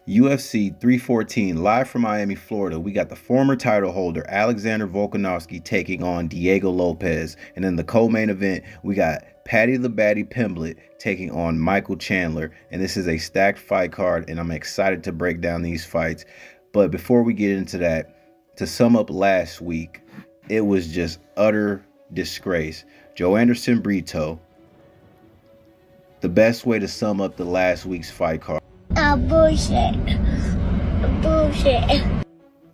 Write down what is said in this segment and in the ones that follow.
UFC 314, live from Miami, Florida. We got the former title holder, Alexander Volkanovski, taking on Diego Lopez. And in the co-main event, we got Paddy the Baddy Pimblett taking on Michael Chandler. And this is a stacked fight card, and I'm excited to break down these fights. But before we get into that, to sum up last week, it was just utter disgrace. Joe Anderson Brito, the best way to sum up the last week's fight card. Bullshit. Bullshit.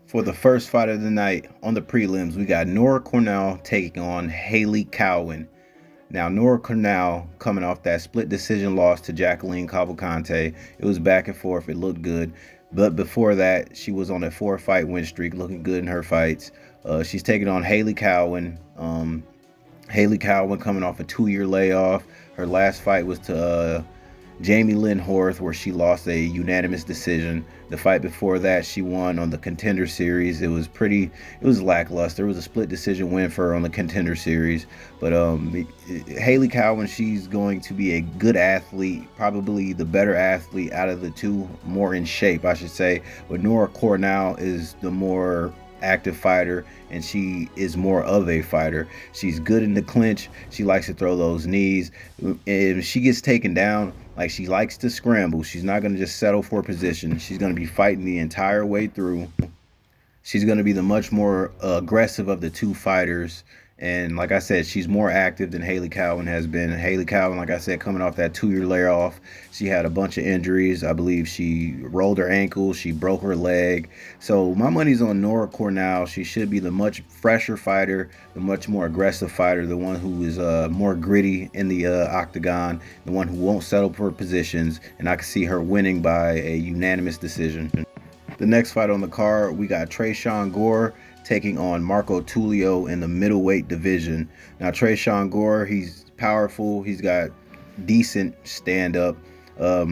For the first fight of the night on the prelims, we got Nora Cornell taking on Haley Cowan. Now, Nora Cornell coming off that split decision loss to Jacqueline Cavalcante. It was back and forth. It looked good. But before that, she was on a 4-fight win streak, looking good in her fights. She's taking on Haley Cowan. Haley Cowan coming off a 2-year layoff. Her last fight was to Jamie Lynn Horth, where she lost a unanimous decision. The fight before that, she won on the Contender Series. It was lackluster. It was a split decision win for her on the Contender Series. But Haley Cowan, she's going to be a good athlete, probably the better athlete out of the two, more in shape, I should say. But Nora Cornell is the more active fighter, and she is more of a fighter. She's good in the clinch. She likes to throw those knees. If she gets taken down, like, she likes to scramble. She's not going to just settle for position. She's going to be fighting the entire way through. She's going to be the much more aggressive of the two fighters. And like I said, she's more active than Haley Cowan has been. Haley Cowan, like I said, coming off that 2-year layoff, she had a bunch of injuries. I believe she rolled her ankle, she broke her leg. So my money's on Nora Cornell. She should be the much fresher fighter, the much more aggressive fighter, the one who is more gritty in the octagon, the one who won't settle for positions. And I can see her winning by a unanimous decision. The next fight on the card, we got Tresean Gore taking on Marco Tulio in the middleweight division. Now, Tresean Gore, he's powerful. He's got decent stand-up.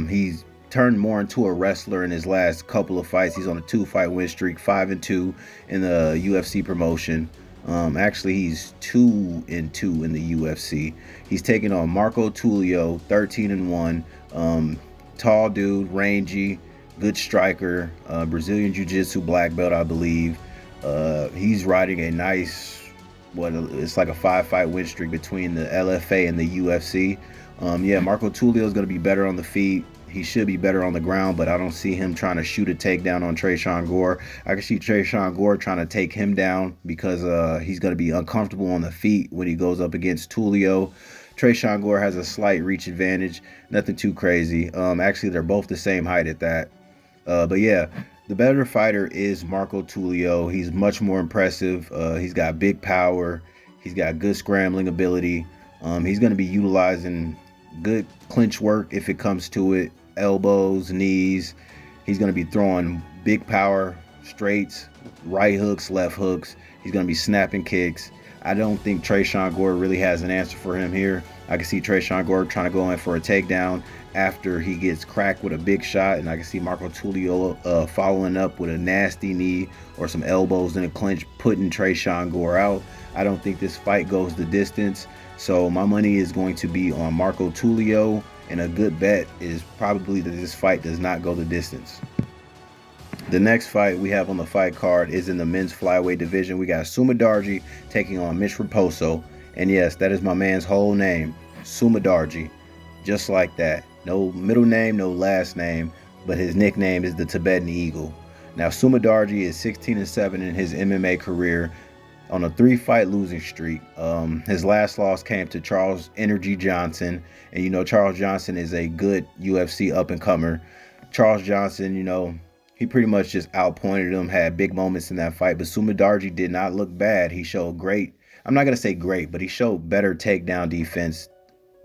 He's turned more into a wrestler in his last couple of fights. He's on a 2-fight win streak, 5-2 in the UFC promotion. Actually, he's 2-2 in the UFC. He's taking on Marco Tulio, 13-1. Tall dude, rangy, good striker, Brazilian Jiu-Jitsu black belt, I believe. He's riding a nice, it's like a 5-fight win streak between the LFA and the UFC. Marco Tulio is going to be better on the feet. He should be better on the ground, but I don't see him trying to shoot a takedown on Tresean Gore. I can see Tresean Gore trying to take him down because he's going to be uncomfortable on the feet when he goes up against Tulio. Tresean Gore has a slight reach advantage, nothing too crazy. Actually, they're both the same height at that. But yeah, the better fighter is Marco Tulio. He's much more impressive. He's got big power. He's got good scrambling ability. He's going to be utilizing good clinch work if it comes to it. Elbows, knees. He's going to be throwing big power, straights, right hooks, left hooks. He's going to be snapping kicks. I don't think Tresean Gore really has an answer for him here. I can see Tresean Gore trying to go in for a takedown after he gets cracked with a big shot, and I can see Marco Tulio following up with a nasty knee or some elbows in a clinch, putting Tresean Gore out. I don't think this fight goes the distance, so my money is going to be on Marco Tulio, and a good bet is probably that this fight does not go the distance. The next fight we have on the fight card is in the men's flyweight division. We got Sumadarji taking on Mitch Raposo. And yes, that is my man's whole name, Sumadarji. Just like that. No middle name, no last name, but his nickname is the Tibetan Eagle. Now, Sumadarji is 16-7 in his MMA career on a 3-fight losing streak. His last loss came to Charles Energy Johnson. And, you know, Charles Johnson is a good UFC up-and-comer. Charles Johnson, you know, he pretty much just outpointed him, had big moments in that fight. But Sumadarji did not look bad. He showed great, I'm not going to say great, but he showed better takedown defense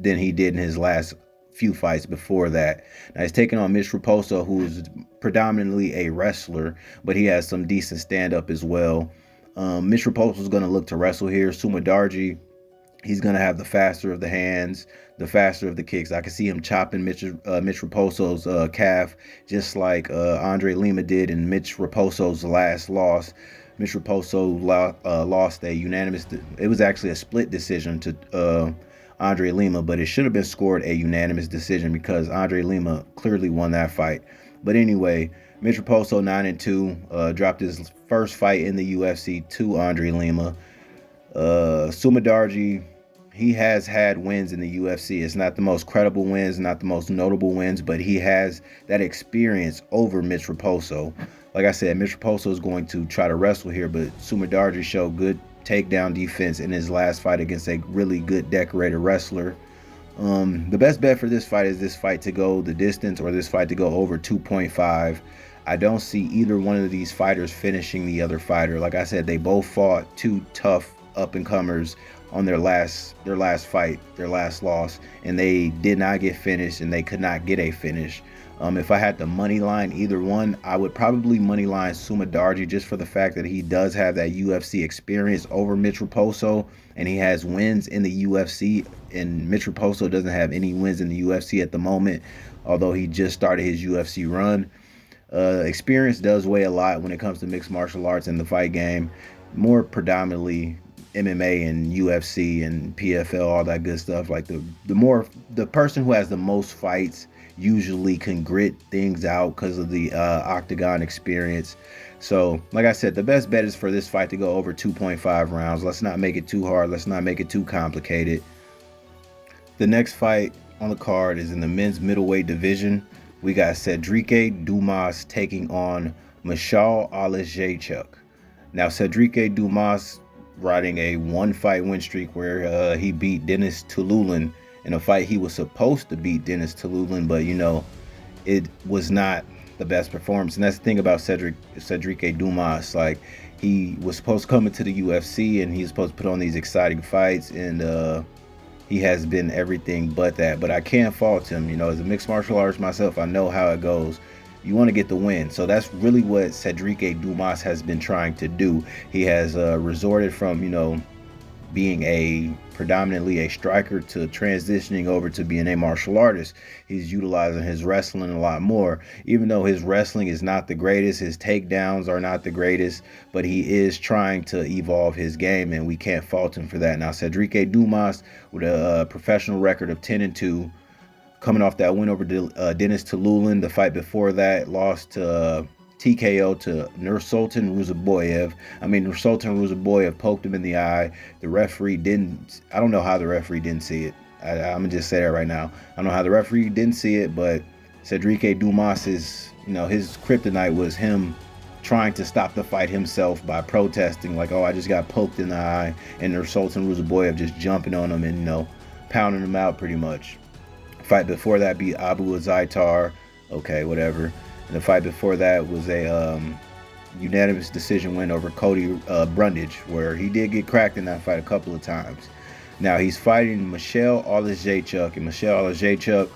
than he did in his last few fights before that. Now, he's taking on Mitch Raposo, who is predominantly a wrestler, but he has some decent stand-up as well. Mitch Raposo is going to look to wrestle here. Sumadarji, he's going to have the faster of the hands, the faster of the kicks. I can see him chopping Mitch Raposo's calf, just like Andre Lima did in Mitch Raposo's last loss. Mitch Raposo lost a unanimous, it was actually a split decision to Andre Lima, but it should have been scored a unanimous decision because Andre Lima clearly won that fight. But anyway, Mitch Raposo 9-2, dropped his first fight in the UFC to Andre Lima. Sumadarji, he has had wins in the UFC. It's not the most credible wins, not the most notable wins, but he has that experience over Mitch Raposo. Like I said, Mitch Raposo is going to try to wrestle here, but Sumadarji showed good takedown defense in his last fight against a really good decorated wrestler. The best bet for this fight is this fight to go the distance or this fight to go over 2.5. I don't see either one of these fighters finishing the other fighter. Like I said, they both fought two tough up-and-comers on their last fight, their last loss, and they did not get finished, and they could not get a finish. If I had to money line either one, I would probably money line Sumadarji just for the fact that he does have that UFC experience over Mitch Raposo, and he has wins in the UFC, and Mitch Raposo doesn't have any wins in the UFC at the moment, although he just started his UFC run. Experience does weigh a lot when it comes to mixed martial arts in the fight game, more predominantly MMA and UFC and PFL, all that good stuff. Like the person who has the most fights usually can grit things out because of the octagon experience. So like I said, the best bet is for this fight to go over 2.5 rounds. Let's not make it too hard. Let's not make it too complicated. The next fight on the card is in the men's middleweight division. We got Cedric Dumas taking on Michal Alejachuk. Now Cedric Dumas riding a one-fight win streak where he beat Dennis Tululin in a fight he was supposed to beat Dennis Tululin, but it was not the best performance. And that's the thing about Cedric Dumas. Like, he was supposed to come into the UFC and he's supposed to put on these exciting fights, and he has been everything but that. But I can't fault him. As a mixed martial artist myself, I know how it goes. You want to get the win. So that's really what Cedric Dumas has been trying to do. He has resorted from, being predominantly a striker to transitioning over to being a martial artist. He's utilizing his wrestling a lot more. Even though his wrestling is not the greatest, his takedowns are not the greatest, but he is trying to evolve his game, and we can't fault him for that. Now, Cedric Dumas, with a professional record of 10-2, coming off that win over Dennis Tululin. The fight before that, lost to TKO to Nursultan Ruzaboyev. Nursultan Ruzaboyev poked him in the eye. The referee didn't. I don't know how the referee didn't see it. I'm gonna just say that right now. I don't know how the referee didn't see it, but Cedric Dumas is, his kryptonite was him trying to stop the fight himself by protesting, like, oh, I just got poked in the eye, and Nursultan Ruzaboyev just jumping on him and pounding him out pretty much. Fight before that beat Abu Azaitar. Okay, whatever. And the fight before that was a unanimous decision win over Cody Brundage, where he did get cracked in that fight a couple of times. Now he's fighting Michal Alejachuk, and Michal Alejachuk,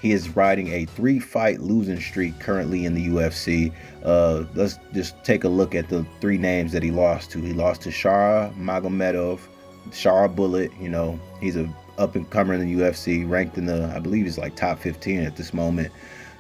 he is riding a 3-fight losing streak currently in the UFC. Let's just take a look at the 3 names that he lost to. He lost to Shara Magomedov, Shara Bullet. He's a up-and-comer in the UFC, ranked in the, I believe he's like top 15 at this moment.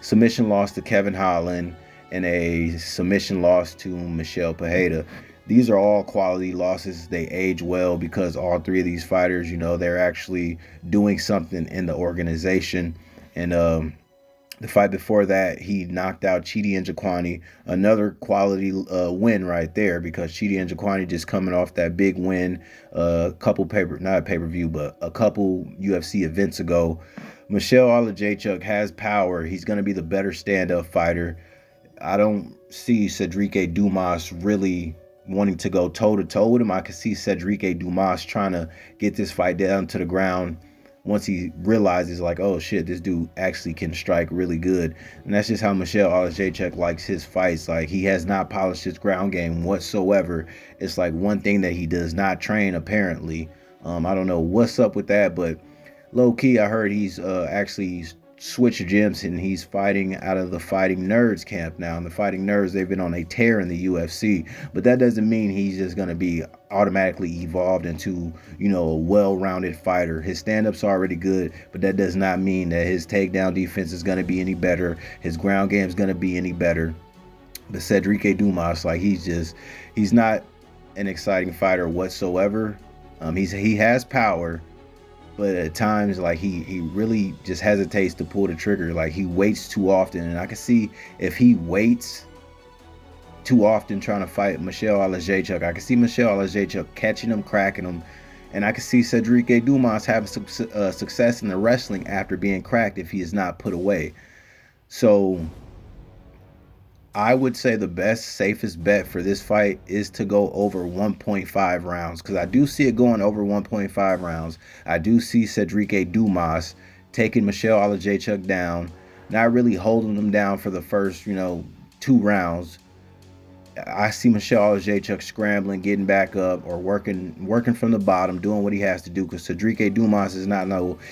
Submission loss to Kevin Holland, and a submission loss to Michel Pereira. These are all quality losses. They age well because all 3 of these fighters, they're actually doing something in the organization. And the fight before that, he knocked out Chidi Njokuani, another quality win right there, because Chidi Njokuani just coming off that big win a couple not a pay-per-view, but a couple UFC events ago. Michal Alejachuk has power. He's going to be the better stand-up fighter. I don't see Cedric Dumas really wanting to go toe-to-toe with him. I could see Cedric Dumas trying to get this fight down to the ground once he realizes, like, oh shit, this dude actually can strike really good. And that's just how Michal Alejachuk likes his fights. Like, he has not polished his ground game whatsoever. It's like one thing that he does not train, apparently. I don't know what's up with that, but low-key, I heard he's actually switched gyms and he's fighting out of the Fighting Nerds camp now. And the Fighting Nerds, they've been on a tear in the UFC, but that doesn't mean he's just going to be automatically evolved into, a well-rounded fighter. His stand-up's already good, but that does not mean that his takedown defense is going to be any better. His ground game is going to be any better. But Cedric Dumas, like, he's not an exciting fighter whatsoever. He has power, but at times like he really just hesitates to pull the trigger. Like he waits too often, and I can see if he waits too often trying to fight Michelle Alejachuk, I can see Michelle Alejachuk catching him, cracking him, and I can see Cedric Dumas having success in the wrestling after being cracked if he is not put away. So I would say the best, safest bet for this fight is to go over 1.5 rounds, because I do see it going over 1.5 rounds. I do see Cedric Dumas taking Michelle Alejachuk down, not really holding them down for the first, 2 rounds. I see Michelle Alejachuk scrambling, getting back up, or working from the bottom, doing what he has to do. Because Cedric Dumas is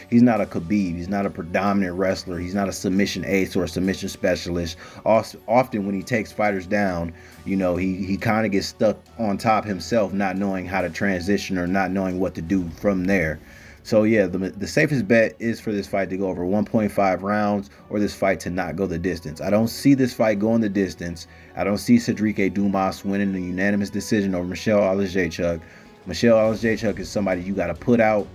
he's not a Khabib. He's not a predominant wrestler. He's not a submission ace or a submission specialist. Often when he takes fighters down, he kind of gets stuck on top himself, not knowing how to transition or not knowing what to do from there. So yeah, the safest bet is for this fight to go over 1.5 rounds, or this fight to not go the distance. I don't see this fight going the distance. I don't see Cedric Dumas winning a unanimous decision over Michelle Alejachuk. Michelle Alejachuk is somebody you got to put out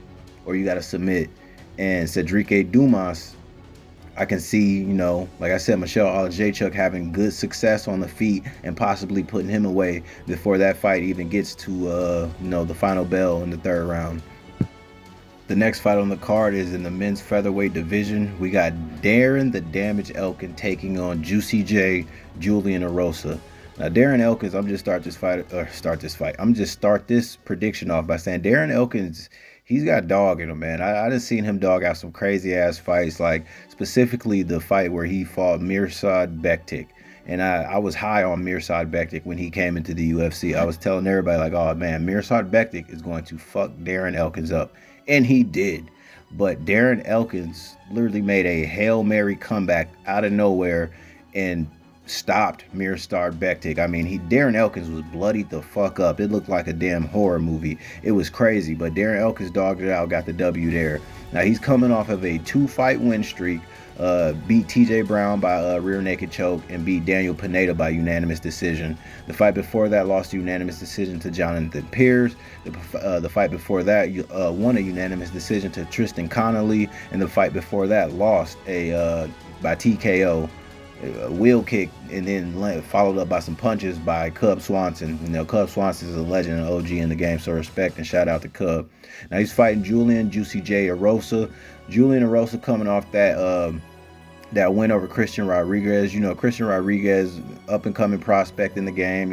or you got to submit. And Cedric Dumas, I can see, like I said, Michelle Alejachuk having good success on the feet and possibly putting him away before that fight even gets to, the final bell in the 3rd round. The next fight on the card is in the men's featherweight division. We got Darren the Damage Elkin taking on Juicy J, Julian Erosa. Now, Darren Elkins, I'm just start this prediction off by saying Darren Elkins, he's got dog in him, man. I just seen him dog out some crazy ass fights, like specifically the fight where he fought Mirsad Bektic. And I was high on Mirsad Bektic when he came into the UFC. I was telling everybody, like, oh man, Mirsad Bektic is going to fuck Darren Elkins up. And he did. But Darren Elkins literally made a Hail Mary comeback out of nowhere and stopped Mirsad Bektic. I mean, Darren Elkins was bloodied the fuck up. It looked like a damn horror movie. It was crazy, but Darren Elkins dogged it out, got the W there. Now he's coming off of a 2-fight win streak. Beat TJ Brown by a rear naked choke and beat Daniel Pineda by unanimous decision. The fight before that lost a unanimous decision to Jonathan Pierce. The fight before that won a unanimous decision to Tristan Connolly, and the fight before that lost by TKO, a wheel kick, and then followed up by some punches by Cub Swanson. Cub Swanson is a legend and OG in the game, so respect and shout out to Cub. Now he's fighting Julian Juicy J Erosa. Julian Erosa coming off that win over Christian Rodriguez. Christian Rodriguez, up and coming prospect in the game.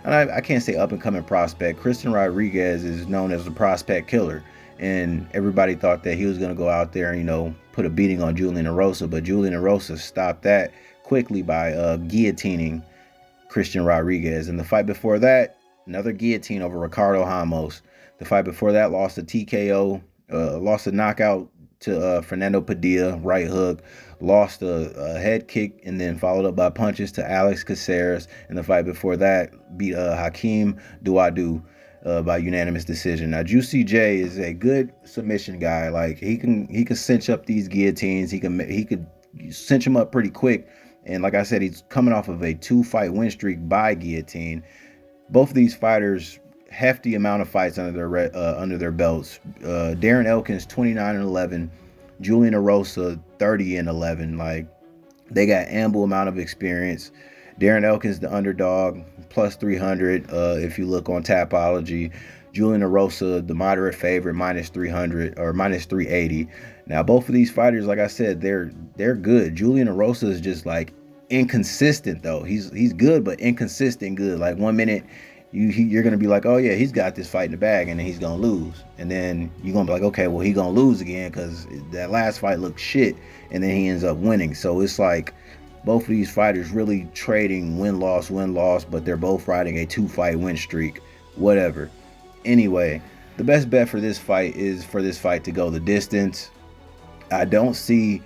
I can't say up and coming prospect. Christian Rodriguez is known as a prospect killer, and everybody thought that he was going to go out there and put a beating on Julian Erosa, but Julian Erosa stopped that quickly by guillotining Christian Rodriguez. And the fight before that, another guillotine over Ricardo Ramos. The fight before that lost a TKO, lost a knockout to Fernando Padilla, right hook, lost a head kick, and then followed up by punches to Alex Caceres. And the fight before that beat Hakeem Douadou by unanimous decision. Now, Juicy J is a good submission guy. Like he can cinch up these guillotines. He could cinch them up pretty quick. And like I said, he's coming off of a 2-fight win streak by guillotine. Both of these fighters, hefty amount of fights under their belts. Darren Elkins 29-11, Julian Erosa 30-11. Like they got ample amount of experience. Darren Elkins the underdog, plus 300 if you look on Tapology. Julian Erosa the moderate favorite, minus 300 or minus 380. Now both of these fighters, like I said, they're good. Julian Erosa is just like inconsistent though. He's good but inconsistent good. Like 1 minute you're going to be like, oh yeah, he's got this fight in the bag, and then he's going to lose. And then you're going to be like, okay, well, he's going to lose again because that last fight looked shit, and then he ends up winning. So it's like both of these fighters really trading win-loss, but they're both riding a 2-fight win streak, whatever. Anyway, the best bet for this fight is for this fight to go the distance. I don't see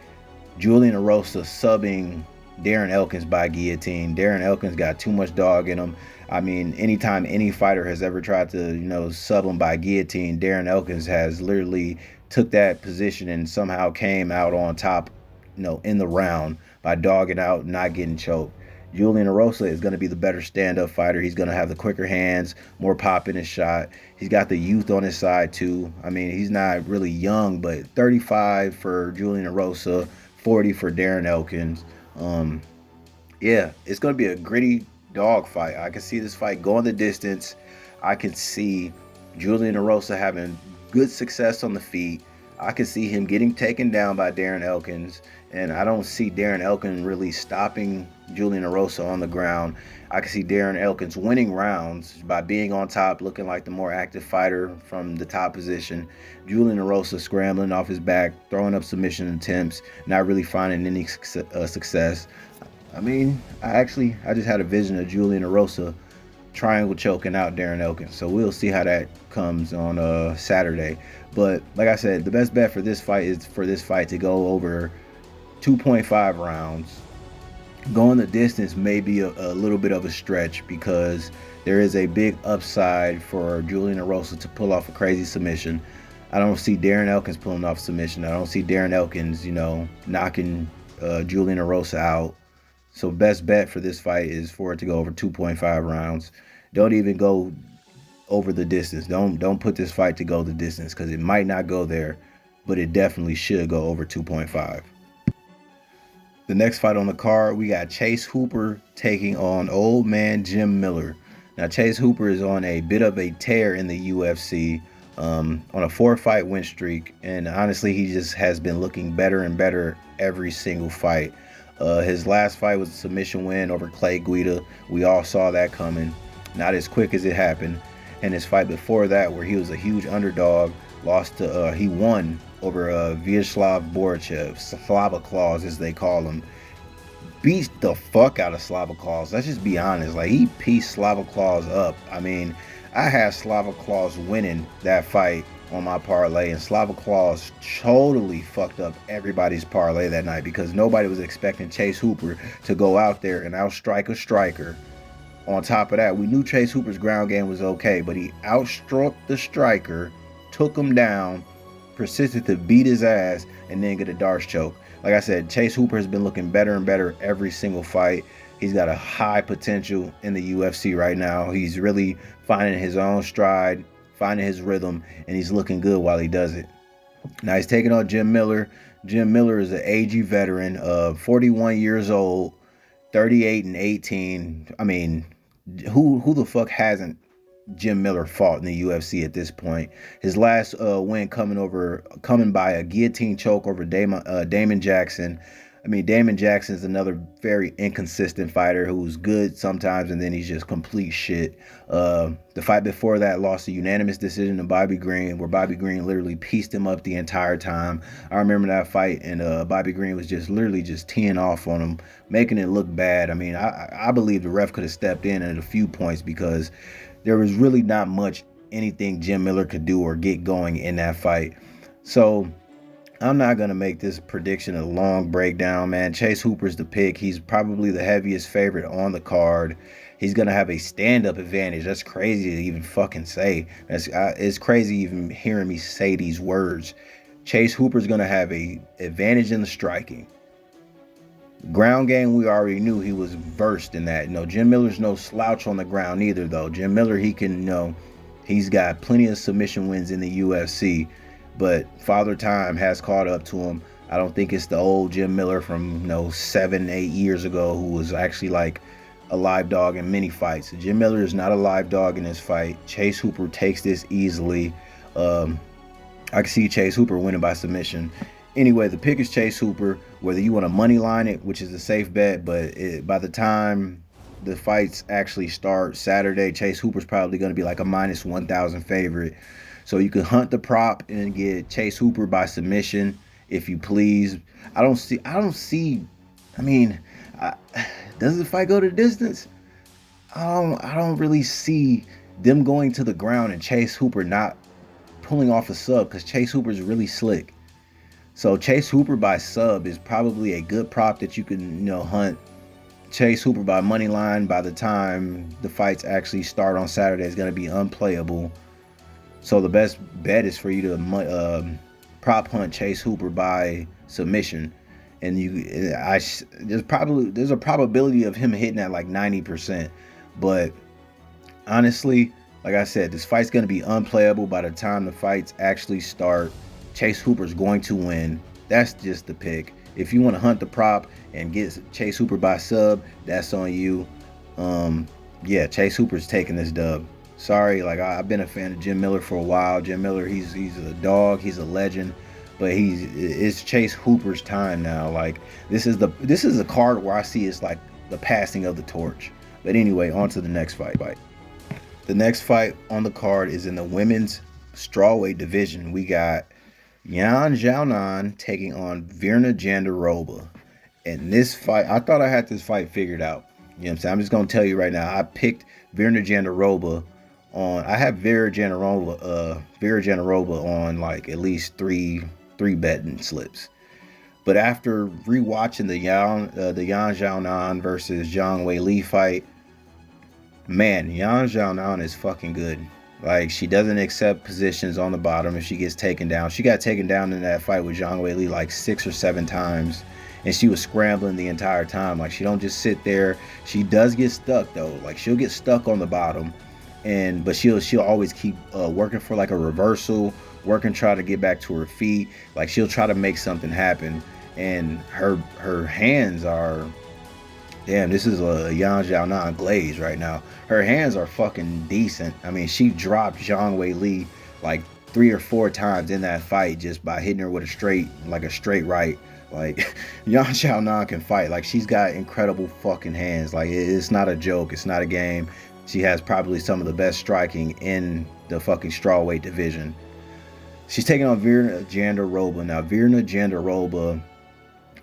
Julian Erosa subbing Darren Elkins by guillotine. Darren Elkins got too much dog in him. I mean, anytime any fighter has ever tried to, sub him by guillotine, Darren Elkins has literally took that position and somehow came out on top, in the round by dogging out, not getting choked. Julian Erosa is going to be the better stand-up fighter. He's going to have the quicker hands, more pop in his shot. He's got the youth on his side too. I mean, he's not really young, but 35 for Julian Erosa, 40 for Darren Elkins. Um, yeah, it's going to be a gritty dog fight. I can see this fight going the distance. I can see Julian Erosa having good success on the feet. I can see him getting taken down by Darren Elkins, and I don't see Darren Elkins really stopping Julian Erosa on the ground. I can see Darren Elkins winning rounds by being on top, looking like the more active fighter from the top position. Julian Erosa scrambling off his back, throwing up submission attempts, not really finding any success. I mean, I just had a vision of Julian Erosa triangle choking out Darren Elkins. So we'll see how that comes on Saturday. But like I said, the best bet for this fight is for this fight to go over 2.5 rounds. Going the distance may be a little bit of a stretch because there is a big upside for Julian Erosa to pull off a crazy submission. I don't see Darren Elkins pulling off submission. I don't see Darren Elkins, knocking Julian Erosa out. So best bet for this fight is for it to go over 2.5 rounds. Don't even go over the distance. Don't put this fight to go the distance because it might not go there, but it definitely should go over 2.5. The next fight on the card, we got Chase Hooper taking on old man Jim Miller. Now Chase Hooper is on a bit of a tear in the UFC, on a 4-fight win streak, and honestly he just has been looking better and better every single fight. His last fight was a submission win over Clay Guida. We all saw that coming. Not as quick as it happened. And his fight before that, where he was a huge underdog, he won over Vyacheslav Borachev, Slava Claus as they call him. Beat the fuck out of Slava Claus. Let's just be honest. Like, he pieced Slava Claus up. I mean, I had Slava Claus winning that fight on my parlay, and Slava Claus totally fucked up everybody's parlay that night because nobody was expecting Chase Hooper to go out there and outstrike a striker. On top of that, we knew Chase Hooper's ground game was okay, but he outstruck the striker, took him down, persisted to beat his ass, and then get a Darce choke. Like I said, Chase Hooper has been looking better and better every single fight. He's got a high potential in the UFC right now. He's really finding his own stride, finding his rhythm, and he's looking good while he does it. Now he's taking on Jim Miller. Jim Miller is an AG veteran of 41 years old, 38-18. I mean, who the fuck hasn't Jim Miller fought in the UFC at this point? His last win coming by a guillotine choke over Damon Jackson. I mean, Damon Jackson is another very inconsistent fighter who's good sometimes and then he's just complete shit. The fight before that lost a unanimous decision to Bobby Green, where Bobby Green literally pieced him up the entire time. I remember that fight, and Bobby Green was just literally just teeing off on him, making it look bad. I mean, I believe the ref could have stepped in at a few points because there was really not much anything Jim Miller could do or get going in that fight. So I'm not going to make this prediction a long breakdown, man. Chase Hooper's the pick. He's probably the heaviest favorite on the card. He's going to have a stand-up advantage. That's crazy to even fucking say. It's crazy even hearing me say these words. Chase Hooper's going to have a advantage in the striking. Ground game, we already knew he was versed in that. Jim Miller's no slouch on the ground either, though. Jim Miller, he's got plenty of submission wins in the UFC. But Father Time has caught up to him. I don't think it's the old Jim Miller from 7-8 years ago who was actually like a live dog in many fights. Jim Miller is not a live dog in this fight. Chase Hooper takes this easily. I can see Chase Hooper winning by submission. Anyway, the pick is Chase Hooper. Whether you want to money line it, which is a safe bet, but by the time the fights actually start Saturday, Chase Hooper's probably going to be like a minus 1,000 favorite. So you can hunt the prop and get Chase Hooper by submission, if you please. I don't see. I mean, does the fight go to distance? I don't really see them going to the ground and Chase Hooper not pulling off a sub, because Chase Hooper is really slick. So Chase Hooper by sub is probably a good prop that you can hunt. Chase Hooper by money line by the time the fights actually start on Saturday is going to be unplayable. So the best bet is for you to prop hunt Chase Hooper by submission. and there's a probability of him hitting at like 90%. But honestly, like I said, this fight's gonna be unplayable by the time the fights actually start. Chase Hooper's going to win. That's just the pick. If you want to hunt the prop and get Chase Hooper by sub, that's on you. Yeah, Chase Hooper's taking this dub. Sorry, like I've been a fan of Jim Miller for a while. Jim Miller, he's a dog, he's a legend, but it's Chase Hooper's time now. Like this is a card where I see it's like the passing of the torch. But anyway, on to the next fight. The next fight on the card is in the women's strawweight division. We got Yan Xiaonan taking on Virna Jandiroba. And this fight, I thought I had this fight figured out. You know what I'm saying? I'm just going to tell you right now. I picked Virna Jandiroba on, I have Vera Jandiroba on like at least three betting slips. But after rewatching the Yan Xiaonan versus Zhang Weili fight, man, Yan Xiaonan is fucking good. Like, she doesn't accept positions on the bottom if she gets taken down. She got taken down in that fight with Zhang Weili like 6 or 7 times, and she was scrambling the entire time. Like, she don't just sit there. She does get stuck though. Like, she'll get stuck on the bottom, but she'll always keep working for like a reversal, try to get back to her feet. Like, she'll try to make something happen, and her hands are. Damn, this is a Yan Xiaonan glaze right now. Her hands are fucking decent. I mean, she dropped Zhang Weili like 3 or 4 times in that fight just by hitting her with a straight right. Like, Yan Xiaonan can fight. Like, she's got incredible fucking hands. Like, it's not a joke. It's not a game. She has probably some of the best striking in the fucking strawweight division. She's taking on Virna Jandiroba. Now, Virna Jandiroba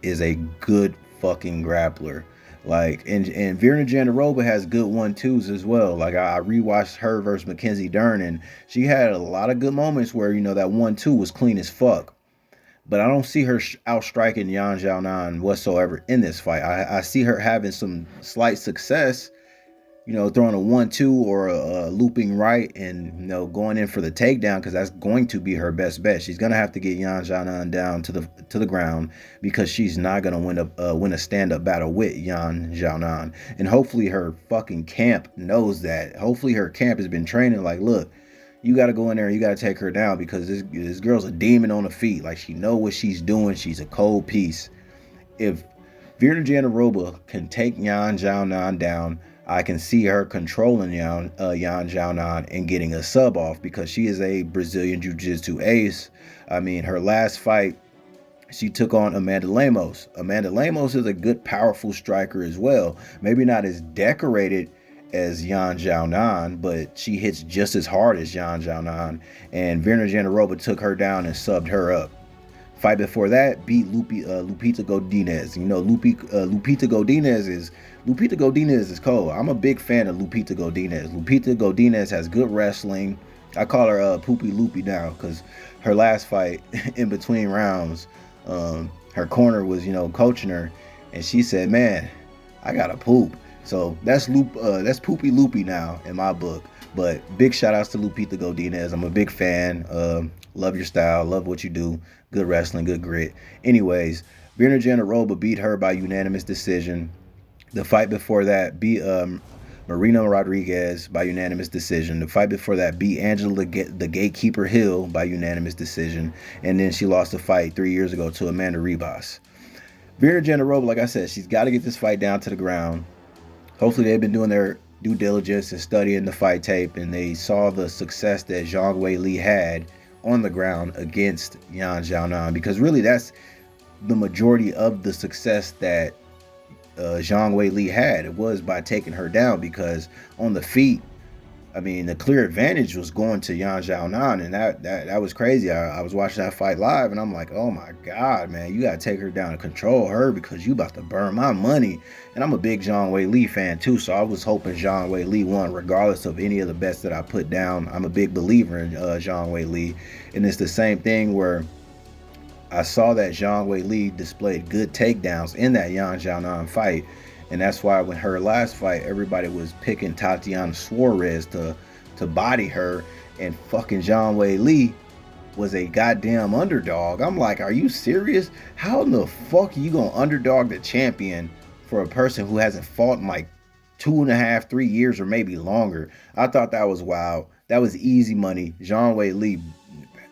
is a good fucking grappler. Like, and Virna Jandiroba has good 1-2s as well. Like, I rewatched her versus Mackenzie Dern, and she had a lot of good moments where, you know, that 1-2 was clean as fuck. But I don't see her outstriking Yan Xiaonan whatsoever in this fight. I see her having some slight success, you know, throwing a 1-2 or a looping right, and, you know, going in for the takedown, because that's going to be her best bet. She's gonna have to get Yan Xiaonan down to the ground, because she's not gonna win a stand-up battle with Yan Xiaonan. And hopefully her fucking camp knows that. Hopefully her camp has been training like, look, you got to go in there and you got to take her down, because this girl's a demon on the feet. Like, she know what she's doing. She's a cold piece. If Virna Jandiroba can take Yan Xiaonan down, I can see her controlling Yan Xiaonan and getting a sub off, because she is a Brazilian Jiu-Jitsu ace. I mean, her last fight, she took on Amanda Lemos. Amanda Lemos is a good, powerful striker as well. Maybe not as decorated as Yan Xiaonan, but she hits just as hard as Yan Xiaonan. And Virna Jandiroba took her down and subbed her up. Fight before that beat Lupita Godinez. You know, Lupita Godinez is cold. I'm a big fan of Lupita Godinez. Lupita Godinez has good wrestling. I call her Poopy Loopy now, because her last fight, in between rounds, her corner was, you know, coaching her, and she said, "Man, I gotta poop." So that's Poopy Loopy now in my book. But big shout outs to Lupita Godinez. I'm a big fan. Love your style. Love what you do. Good wrestling, good grit. Anyways, Virna Jandiroba beat her by unanimous decision. The fight before that beat Marina Rodriguez by unanimous decision. The fight before that beat Angela the Gatekeeper Hill by unanimous decision. And then she lost the fight 3 years ago to Amanda Ribas. Virna Jandiroba, like I said, she's got to get this fight down to the ground. Hopefully they've been doing their due diligence and studying the fight tape, and they saw the success that Zhang Weili had on the ground against Yan Xiaonan, because really that's the majority of the success that Zhang Weili had. It was by taking her down, because on the feet, I mean, the clear advantage was going to Yan Xiaonan, and that was crazy. I was watching that fight live, and I'm like, oh my God, man, you got to take her down and control her, because you about to burn my money. And I'm a big Zhang Weili fan too, so I was hoping Zhang Weili won regardless of any of the bets that I put down. I'm a big believer in Zhang Weili, and it's the same thing where I saw that Zhang Weili displayed good takedowns in that Yan Xiaonan fight. And that's why when her last fight, everybody was picking Tatiana Suarez to body her, and fucking Zhang Weili was a goddamn underdog. I'm like, are you serious? How in the fuck are you gonna underdog the champion for a person who hasn't fought in like 2.5, 3 years or maybe longer? I thought that was wild. That was easy money. Zhang Weili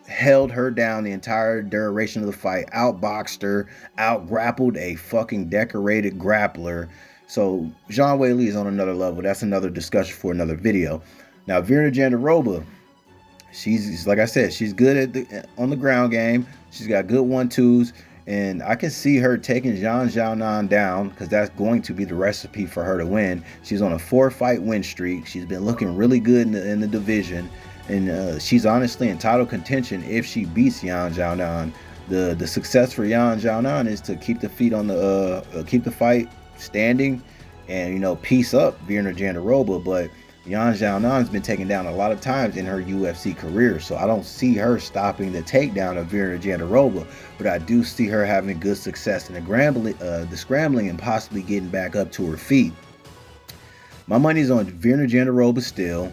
held her down the entire duration of the fight, outboxed her, outgrappled a fucking decorated grappler. So Zhang Weili is on another level. That's another discussion for another video. Now Virna Jandiroba, she's like I said, she's good at on the ground game. She's got good 1-2s, and I can see her taking Zhang Xiaonan down because that's going to be the recipe for her to win. She's on a 4-fight win streak. She's been looking really good in the division, and she's honestly in title contention if she beats Yan Xiaonan. The success for Yan Xiaonan is to keep the feet on the keep the fight standing, and piece up Virna Jandiroba, but Yan Xiaonan's been taken down a lot of times in her UFC career, so I don't see her stopping the takedown of Virna Jandiroba, but I do see her having good success in the scrambling and possibly getting back up to her feet. My money's on Virna Jandiroba still,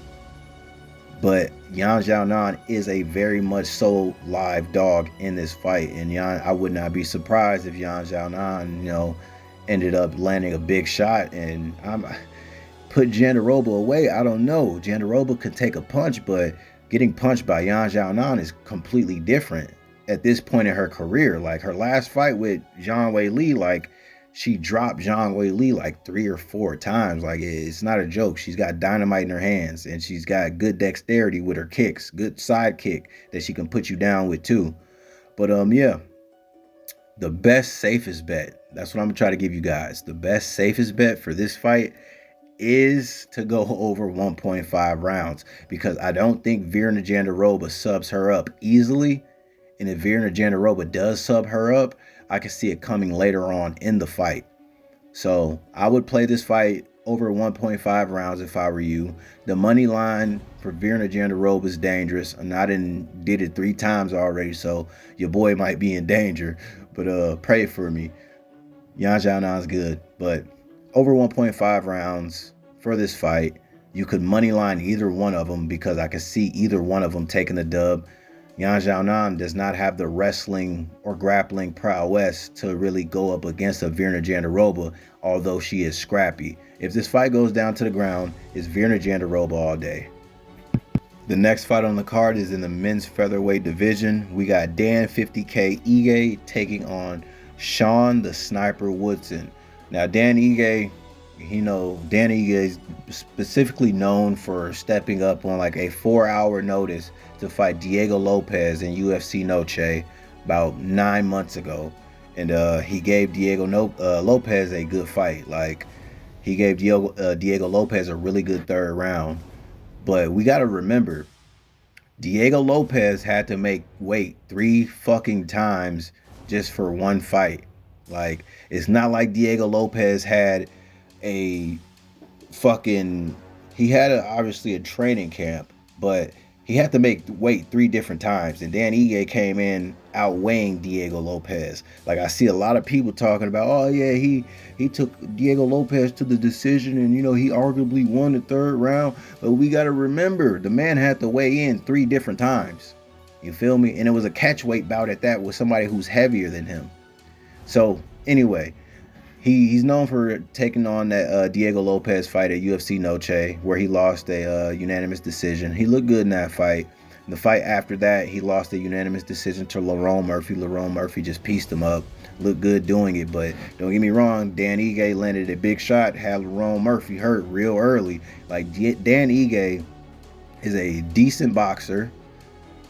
but Yan Xiaonan is a very much so live dog in this fight, and I would not be surprised if Yan Xiaonan, ended up landing a big shot, and put Jandiroba away. I don't know. Jandiroba could take a punch, but getting punched by Yan Xiaonan is completely different at this point in her career. Like her last fight with Zhang Weili, like she dropped Zhang Weili like 3 or 4 times. Like it's not a joke. She's got dynamite in her hands, and she's got good dexterity with her kicks, good side kick that she can put you down with too. But yeah, the best safest bet. That's what I'm gonna try to give you guys. The best safest bet for this fight is to go over 1.5 rounds, because I don't think Virna Jandiroba subs her up easily. And if Virna Jandiroba does sub her up, I can see it coming later on in the fight. So I would play this fight over 1.5 rounds if I were you. The money line for Virna Jandiroba is dangerous. Did it 3 times already, so your boy might be in danger. But pray for me. Yan Xiaonan's good, but over 1.5 rounds for this fight. You could money line either one of them, because I could see either one of them taking the dub. Yan Xiaonan does not have the wrestling or grappling prowess to really go up against a Virna Jandiroba, although she is scrappy. If this fight goes down to the ground, it's Virna Jandiroba all day. The next fight on the card is in the men's featherweight division. We got Dan 50K Ige taking on Sean the Sniper Woodson. Now, Dan Ige is specifically known for stepping up on like a 4-hour notice to fight Diego Lopez in UFC Noche about 9 months ago. And he gave Diego Lopez a good fight. Like, he gave Diego Lopez a really good 3rd round. But we got to remember, Diego Lopez had to wait 3 fucking times just for one fight. Like, it's not like Diego Lopez had obviously a training camp, but he had to wait 3 different times, and Dan Ige came in outweighing Diego Lopez. Like, I see a lot of people talking about, oh yeah, he took Diego Lopez to the decision, and he arguably won the 3rd round. But we got to remember, the man had to weigh in 3 different times. You feel me? And it was a catchweight bout at that with somebody who's heavier than him. So anyway, he's known for taking on that Diego Lopez fight at UFC Noche, where he lost a unanimous decision. He looked good in that fight. The fight after that, he lost a unanimous decision to Lerone Murphy. Lerone Murphy just pieced him up. Looked good doing it, but don't get me wrong, Dan Ige landed a big shot, had Lerone Murphy hurt real early. Like, Dan Ige is a decent boxer.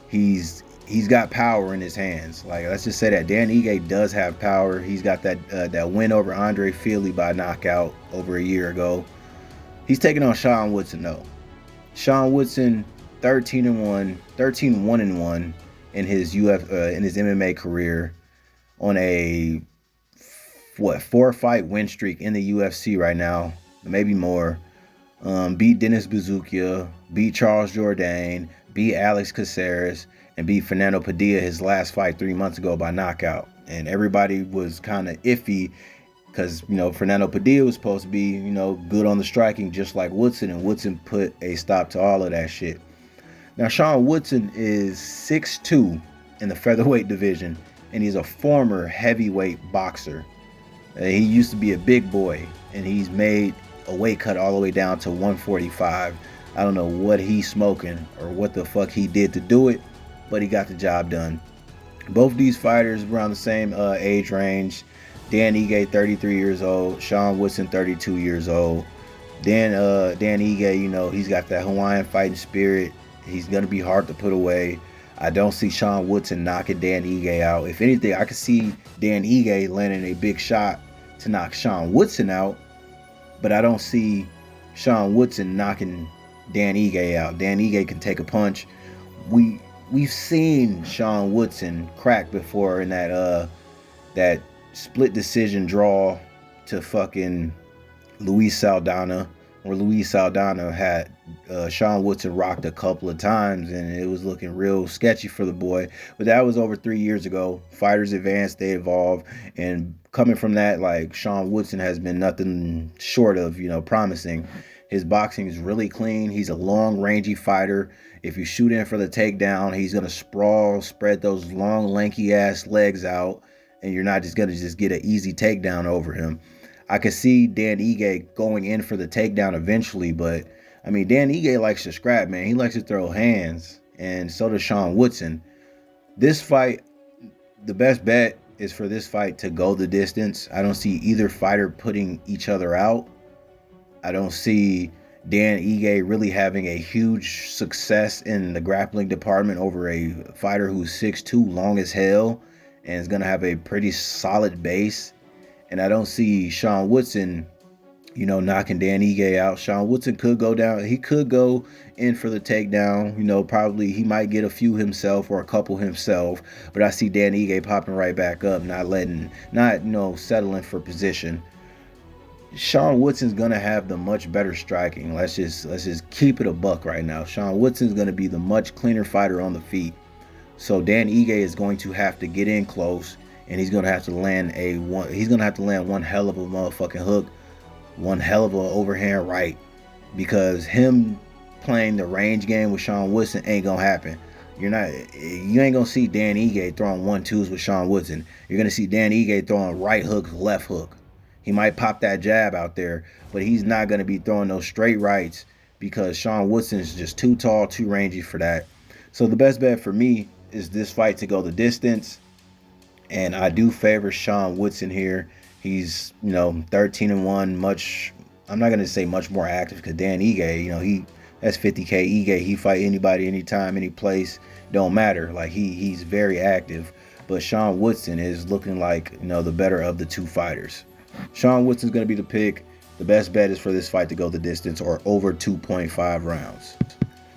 He's got power in his hands. Like, let's just say that Dan Ige does have power. He's got that win over Andre Fili by knockout over a year ago. He's taking on Sean Woodson though. Sean Woodson, 13-1 in his MMA career, on a 4-fight win streak in the UFC right now, maybe more. Beat Dennis Buzukja, beat Charles Jourdain, beat Alex Caceres, and beat Fernando Padilla his last fight 3 months ago by knockout. And everybody was kind of iffy because, Fernando Padilla was supposed to be, good on the striking just like Woodson, and Woodson put a stop to all of that shit. Now, Sean Woodson is 6'2" in the featherweight division, and he's a former heavyweight boxer. He used to be a big boy, and he's made a weight cut all the way down to 145. I don't know what he's smoking or what the fuck he did to do it, but he got the job done. Both of these fighters around the same age range. Dan Ige, 33 years old. Sean Woodson, 32 years old. Dan Ige, he's got that Hawaiian fighting spirit. He's going to be hard to put away. I don't see Sean Woodson knocking Dan Ige out. If anything, I could see Dan Ige landing a big shot to knock Sean Woodson out, but I don't see Sean Woodson knocking Dan Ige out. Dan Ige can take a punch. We've seen Sean Woodson crack before in that split decision draw to fucking Luis Saldana, where Luis Saldana had Sean Woodson rocked a couple of times, and it was looking real sketchy for the boy. But that was over 3 years ago. Fighters advance, they evolve, and coming from that, like, Sean Woodson has been nothing short of promising. His boxing is really clean. He's a long, rangy fighter. If you shoot in for the takedown, he's gonna sprawl, spread those long, lanky ass legs out, and you're not just gonna get an easy takedown over him. I could see Dan Ige going in for the takedown eventually, but I mean, Dan Ige likes to scrap, man. He likes to throw hands, and so does Sean Woodson. This fight, the best bet is for this fight to go the distance. I don't see either fighter putting each other out. I don't see Dan Ige really having a huge success in the grappling department over a fighter who's 6'2", long as hell, and is going to have a pretty solid base. And I don't see Sean Woodson, knocking Dan Ige out. Sean Woodson could go down. He could go in for the takedown. Probably he might get a few himself or a couple himself. But I see Dan Ige popping right back up, not settling for position. Sean Woodson's gonna have the much better striking. Let's just keep it a buck right now. Sean Woodson's gonna be the much cleaner fighter on the feet. So Dan Ige is going to have to get in close, and he's gonna have to land one hell of a motherfucking hook, one hell of a overhand right, because him playing the range game with Sean Woodson ain't gonna happen. You ain't gonna see Dan Ige throwing 1-2s with Sean Woodson. You're gonna see Dan Ige throwing right hook, left hook. He might pop that jab out there, but he's not going to be throwing those straight rights because Sean Woodson is just too tall, too rangy for that. So the best bet for me is this fight to go the distance, and I do favor Sean Woodson here. He's 13-1. I'm not going to say much more active because Dan Ige, that's 50K Ige. He fight anybody, anytime, any place. Don't matter. Like he's very active, but Sean Woodson is looking like the better of the two fighters. Sean Woodson's going to be the pick. The best bet is for this fight to go the distance or over 2.5 rounds.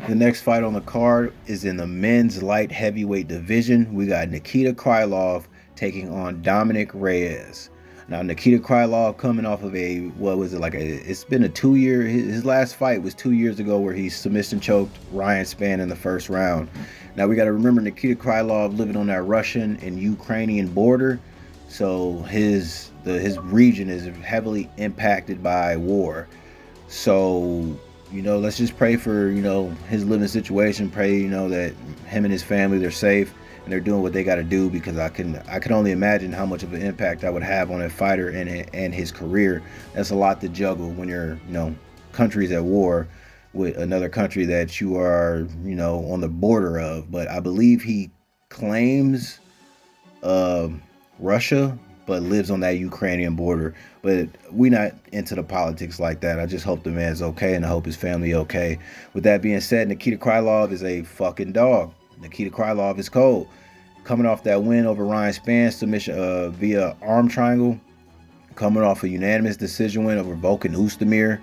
The next fight on the card is in the men's light heavyweight division. We got Nikita Krylov taking on Dominic Reyes. Now, Nikita Krylov coming off of it's been a 2-year, his last fight was 2 years ago where he submission choked Ryan Spann in the first round. Now, we got to remember Nikita Krylov living on that Russian and Ukrainian border. So his region is heavily impacted by war. So, let's just pray for, his living situation. Pray, that him and his family, they're safe and they're doing what they got to do, because I can only imagine how much of an impact that would have on a fighter and his career. That's a lot to juggle when you're, countries at war with another country that you are, on the border of. But I believe he claims Russia, but lives on that Ukrainian border. But we not into the politics like that. I just hope the man's okay, and I hope his family okay. With that being said, Nikita Krylov is a fucking dog. Nikita Krylov is cold. Coming off that win over Ryan Spann submission via arm triangle. Coming off a unanimous decision win over Volkan Oezdemir.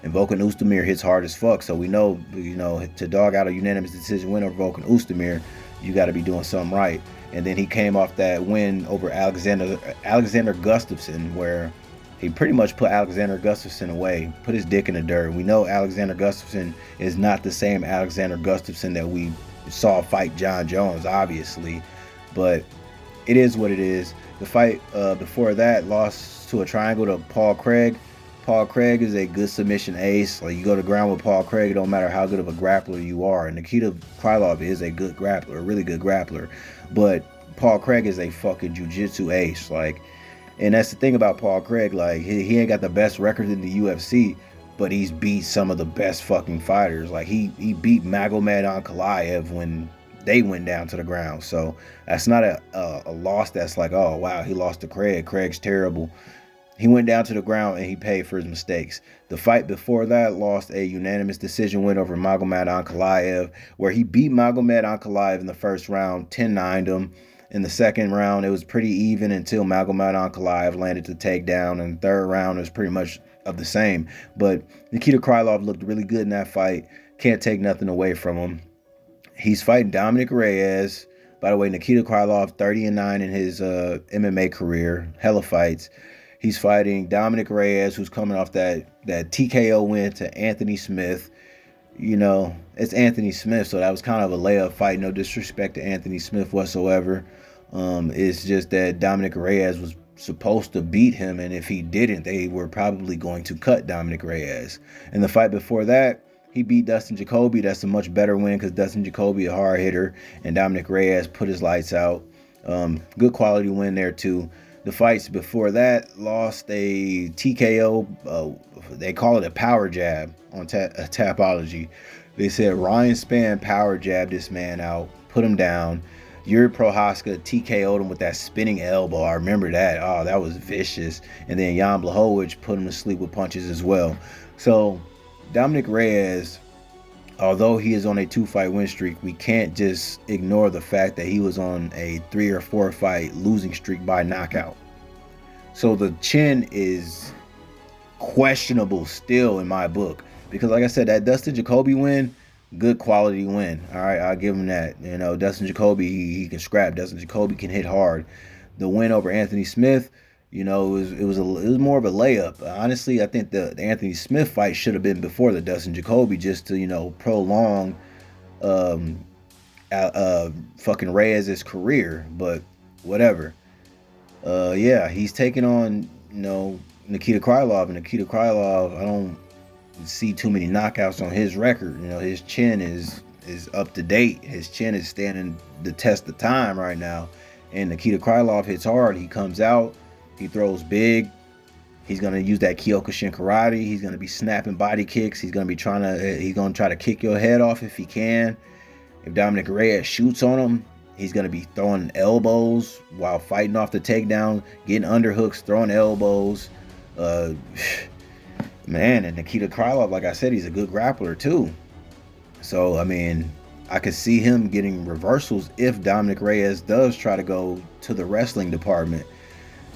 And Volkan Oezdemir hits hard as fuck. So we know, to dog out a unanimous decision win over Volkan Oezdemir, you got to be doing something right. And then he came off that win over Alexander Gustafsson, where he pretty much put Alexander Gustafsson away, put his dick in the dirt. We know Alexander Gustafsson is not the same Alexander Gustafsson that we saw fight John Jones, obviously. But it is what it is. The fight before that lost to a triangle to Paul Craig. Paul Craig is a good submission ace. Like, you go to ground with Paul Craig, it don't matter how good of a grappler you are. And Nikita Krylov is a good grappler, a really good grappler. But Paul Craig is a fucking jiu-jitsu ace. Like, and that's the thing about Paul Craig. Like, he ain't got the best record in the UFC, but he's beat some of the best fucking fighters. Like, he beat Magomed Ankalaev when they went down to the ground. So that's not a loss that's like, oh wow, he lost to Craig. Craig's terrible. He went down to the ground and he paid for his mistakes. The fight before that lost a unanimous decision win over Magomed Ankalaev, where he beat Magomed Ankalaev in the first round, 10-9'd him. In the second round, it was pretty even until Magomed Ankalaev landed the takedown. And the third round, it was pretty much of the same. But Nikita Krylov looked really good in that fight. Can't take nothing away from him. He's fighting Dominic Reyes. By the way, Nikita Krylov, 30-9 in his MMA career. Hella fights. He's fighting Dominic Reyes, who's coming off that TKO win to Anthony Smith. You know, it's Anthony Smith, so that was kind of a layup fight. No disrespect to Anthony Smith whatsoever. It's just that Dominic Reyes was supposed to beat him, and if he didn't, they were probably going to cut Dominic Reyes. In the fight before that, he beat Dustin Jacoby. That's a much better win because Dustin Jacoby a hard hitter, and Dominic Reyes put his lights out. Good quality win there too. The fights before that lost a TKO. They call it a power jab on Tapology. They said Ryan Spann power jabbed this man out, put him down. Yuri Prohaska TKO'd him with that spinning elbow. I remember that. Oh, that was vicious. And then Jan Blachowicz put him to sleep with punches as well. So Dominic Reyes, although he is on a 2-fight win streak, we can't just ignore the fact that he was on a 3 or 4 fight losing streak by knockout. So the chin is questionable still in my book, because like I said, that Dustin Jacoby win, good quality win. All right, I'll give him that. You know, Dustin Jacoby, he can scrap. Dustin Jacoby can hit hard. The win over Anthony Smith, you know, it was more of a layup. Honestly, I think the Anthony Smith fight should have been before the Dustin Jacoby, just to, you know, prolong fucking Reyes' career. But whatever. Yeah, he's taking on, you know, Nikita Krylov, and Nikita Krylov, I don't see too many knockouts on his record. You know, his chin is up to date. His chin is standing the test of time right now. And Nikita Krylov hits hard. He comes out. He throws big. He's gonna use that Kyokushin karate. He's gonna be snapping body kicks. He's gonna try to kick your head off if he can. If Dominic Reyes shoots on him, he's gonna be throwing elbows while fighting off the takedown, getting underhooks, throwing elbows. Man, and Nikita Krylov, like I said, he's a good grappler too. So I mean, I could see him getting reversals if Dominic Reyes does try to go to the wrestling department.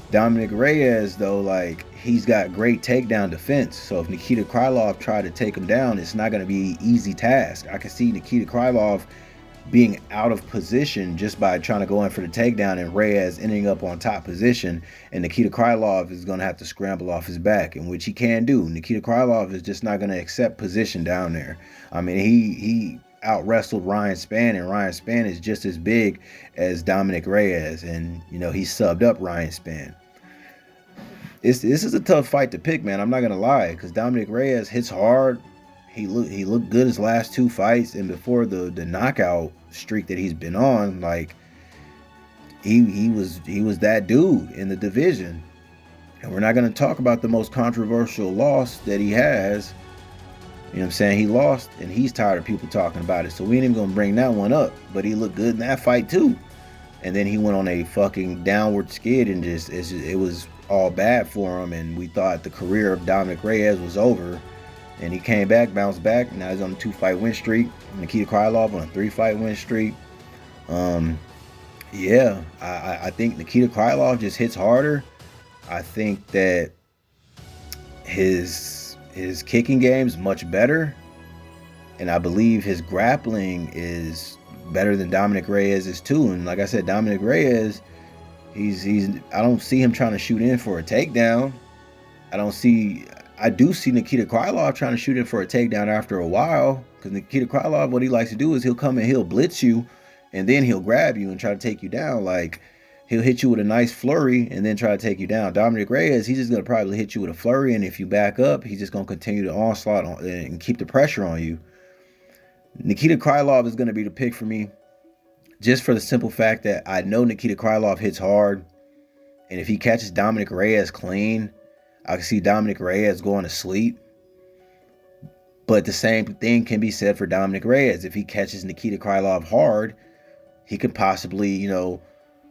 Dominic Reyes, though, like, he's got great takedown defense. So if Nikita Krylov tried to take him down, it's not going to be an easy task. I can see Nikita Krylov being out of position just by trying to go in for the takedown, and Reyes ending up on top position, and Nikita Krylov is going to have to scramble off his back, in which he can do. Nikita Krylov is just not going to accept position down there. I mean, he out wrestled Ryan Spann, and Ryan Spann is just as big as Dominic Reyes, and you know, he subbed up Ryan Spann. This is a tough fight to pick, man. I'm not gonna lie, because Dominic Reyes hits hard. He looked good his last 2 fights, and before the knockout streak that he's been on, like he was that dude in the division. And we're not gonna talk about the most controversial loss that he has. You know what I'm saying? He lost, and he's tired of people talking about it. So we ain't even going to bring that one up. But he looked good in that fight, too. And then he went on a fucking downward skid, and it was all bad for him. And we thought the career of Dominic Reyes was over. And he came back, bounced back. Now he's on a 2-fight win streak. Nikita Krylov on a 3-fight win streak. Yeah, I think Nikita Krylov just hits harder. I think that his kicking game is much better, and I believe his grappling is better than Dominic Reyes too. And like I said, Dominic Reyes, I don't see him trying to shoot in for a takedown. I do see Nikita Krylov trying to shoot in for a takedown after a while, because Nikita Krylov, what he likes to do is he'll come and he'll blitz you, and then he'll grab you and try to take you down. Like, He'll hit you with a nice flurry and then try to take you down. Dominic Reyes, he's just going to probably hit you with a flurry, and if you back up, he's just going to continue to onslaught and keep the pressure on you. Nikita Krylov is going to be the pick for me, just for the simple fact that I know Nikita Krylov hits hard, and if he catches Dominic Reyes clean, I can see Dominic Reyes going to sleep. But the same thing can be said for Dominic Reyes. If he catches Nikita Krylov hard, he could possibly,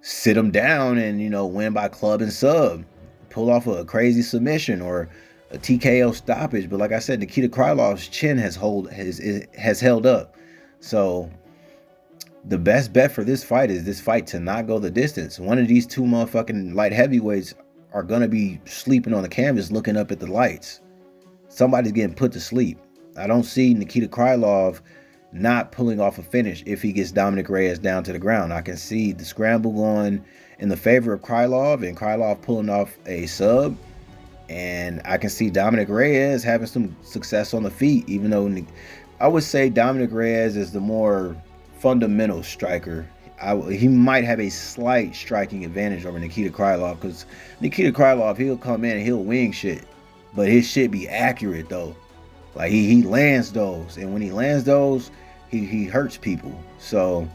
sit him down and, win by club and sub, pull off a crazy submission or a TKO stoppage. But like I said, Nikita Krylov's chin has held up. So the best bet for this fight is this fight to not go the distance. One of these two motherfucking light heavyweights are going to be sleeping on the canvas looking up at the lights. Somebody's getting put to sleep. I don't see Nikita Krylov not pulling off a finish if he gets Dominic Reyes down to the ground. I can see the scramble going in the favor of Krylov and Krylov pulling off a sub. And I can see Dominic Reyes having some success on the feet, even though I would say Dominic Reyes is the more fundamental striker. He might have a slight striking advantage over Nikita Krylov, because Nikita Krylov, he'll come in and he'll wing shit, but his shit be accurate though. Like he lands those, and when he lands those, he hurts people. So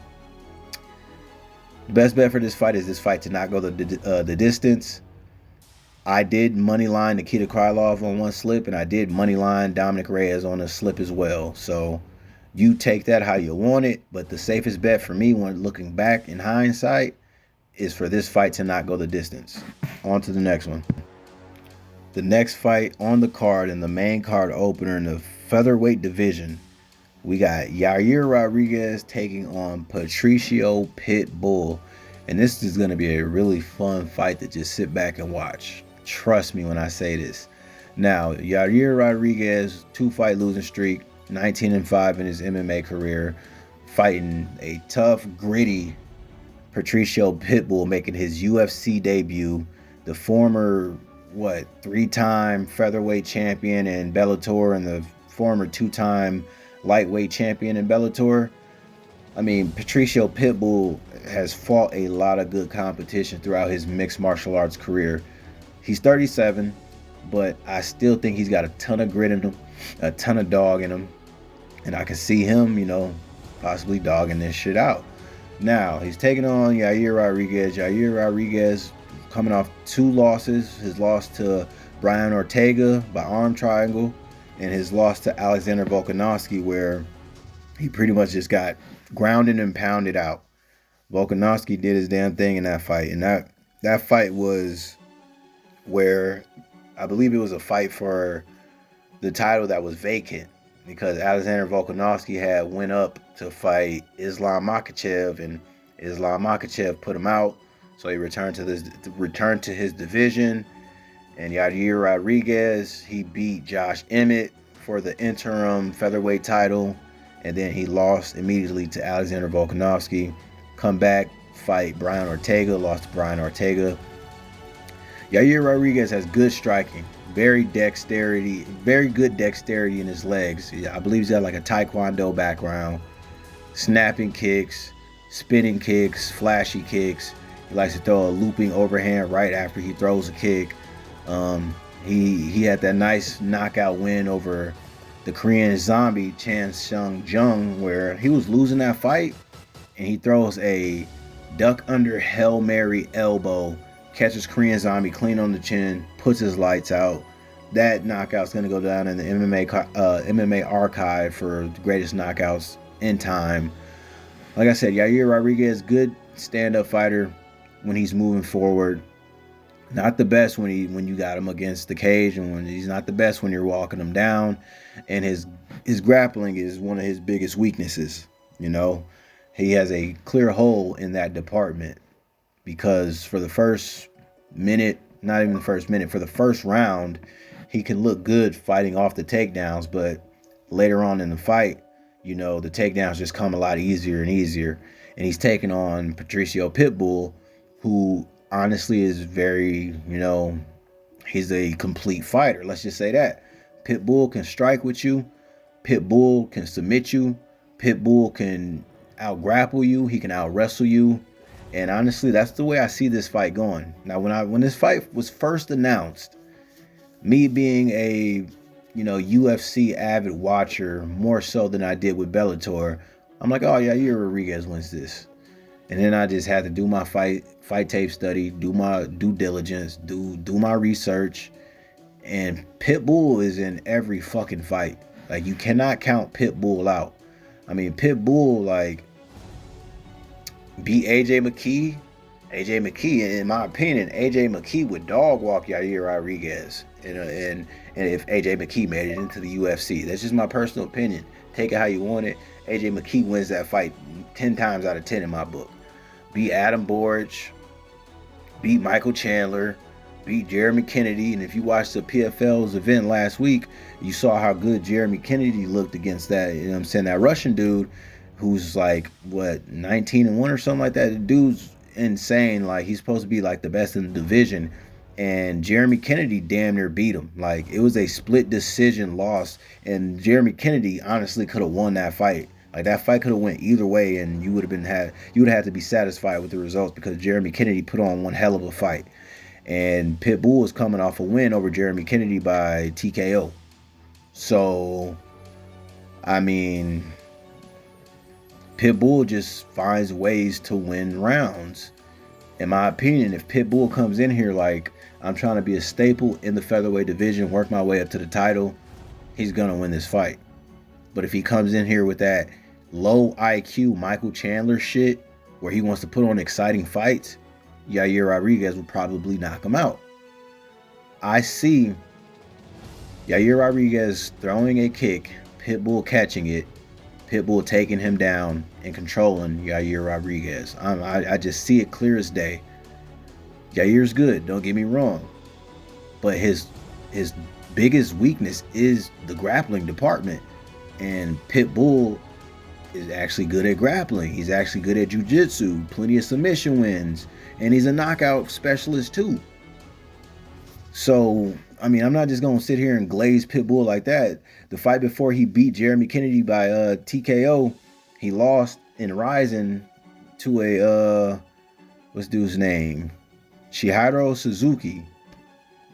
the best bet for this fight is this fight to not go the distance. I did moneyline Nikita Krylov on one slip, and I did moneyline Dominic Reyes on a slip as well. So you take that how you want it, but the safest bet for me when looking back in hindsight is for this fight to not go the distance. On to the next one. The next fight on the card, in the main card opener in the featherweight division, we got Yair Rodriguez taking on Patricio Pitbull. And this is going to be a really fun fight to just sit back and watch. Trust me when I say this. Now, Yair Rodriguez, 2-fight losing streak, 19-5 in his MMA career, fighting a tough, gritty Patricio Pitbull, making his UFC debut. The former 3-time featherweight champion in Bellator and the former 2-time lightweight champion in Bellator. I mean, Patricio Pitbull has fought a lot of good competition throughout his mixed martial arts career. He's 37, but I still think he's got a ton of grit in him, a ton of dog in him, and I can see him, possibly dogging this shit out. Now, he's taking on Yair Rodriguez. Yair Rodriguez coming off 2 losses. His loss to Brian Ortega by arm triangle, and his loss to Alexander Volkanovski, where he pretty much just got grounded and pounded out. Volkanovski did his damn thing in that fight, and that fight was where I believe it was a fight for the title that was vacant, because Alexander Volkanovski had went up to fight Islam Makhachev, and Islam Makhachev put him out. So he returned to his division, and Yair Rodriguez, he beat Josh Emmett for the interim featherweight title, and then he lost immediately to Alexander Volkanovski. Come back, fight Brian Ortega, lost to Brian Ortega. Yair Rodriguez has good striking, very good dexterity in his legs. I believe he's got like a Taekwondo background, snapping kicks, spinning kicks, flashy kicks. He likes to throw a looping overhand right after he throws a kick. He had that nice knockout win over the Korean zombie Chan Sung Jung, where he was losing that fight, and he throws a duck under Hail Mary elbow, catches Korean zombie clean on the chin, puts his lights out. That knockout's going to go down in the MMA archive for the greatest knockouts in time. Like I said, Yair Rodriguez, good stand-up fighter when he's moving forward. Not the best when you got him against the cage, and when he's not the best when you're walking him down. And his grappling is one of his biggest weaknesses. He has a clear hole in that department, because for the first minute, not even the first minute, for the first round, he can look good fighting off the takedowns, but later on in the fight, the takedowns just come a lot easier and easier. And he's taking on Patricio Pitbull, who honestly is very, he's a complete fighter. Let's just say that. Pitbull can strike with you. Pitbull can submit you. Pitbull can out-grapple you. He can out-wrestle you. And honestly, that's the way I see this fight going. Now, when this fight was first announced, me being a UFC avid watcher more so than I did with Bellator, I'm like, oh yeah, Yair Rodriguez wins this. And then I just had to do my fight tape study, do my due diligence, do my research. And Pitbull is in every fucking fight. Like, you cannot count Pitbull out. I mean, Pitbull, like, beat AJ McKee. AJ McKee, in my opinion, AJ McKee would dog walk Yair Rodriguez. And if AJ McKee made it into the UFC, that's just my personal opinion. Take it how you want it. AJ McKee wins that fight 10 times out of 10 in my book. Beat Adam Borich, beat Michael Chandler, beat Jeremy Kennedy. And if you watched the PFL's event last week, you saw how good Jeremy Kennedy looked against that, you know what I'm saying, that Russian dude who's like, what, 19-1 or something like that. The dude's insane. Like, he's supposed to be like the best in the division. And Jeremy Kennedy damn near beat him. Like, it was a split decision loss. And Jeremy Kennedy honestly could have won that fight. Like, that fight could have went either way, and you would have had to be satisfied with the results, because Jeremy Kennedy put on one hell of a fight. And Pitbull is coming off a win over Jeremy Kennedy by TKO. So, I mean, Pitbull just finds ways to win rounds. In my opinion, if Pitbull comes in here like, I'm trying to be a staple in the featherweight division, work my way up to the title, he's going to win this fight. But if he comes in here with that low IQ Michael Chandler shit, where he wants to put on exciting fights, Yair Rodriguez will probably knock him out. I see Yair Rodriguez throwing a kick, Pitbull catching it, Pitbull taking him down and controlling Yair Rodriguez. I just see it clear as day. Yair's good, don't get me wrong, but his biggest weakness is the grappling department. And Pitbull is actually good at grappling. He's actually good at jiu-jitsu, plenty of submission wins, and he's a knockout specialist too. So, I mean, I'm not just going to sit here and glaze Pitbull like that. The fight before he beat Jeremy Kennedy by TKO, he lost in Rising to a, what's dude's name? Chihiro Suzuki.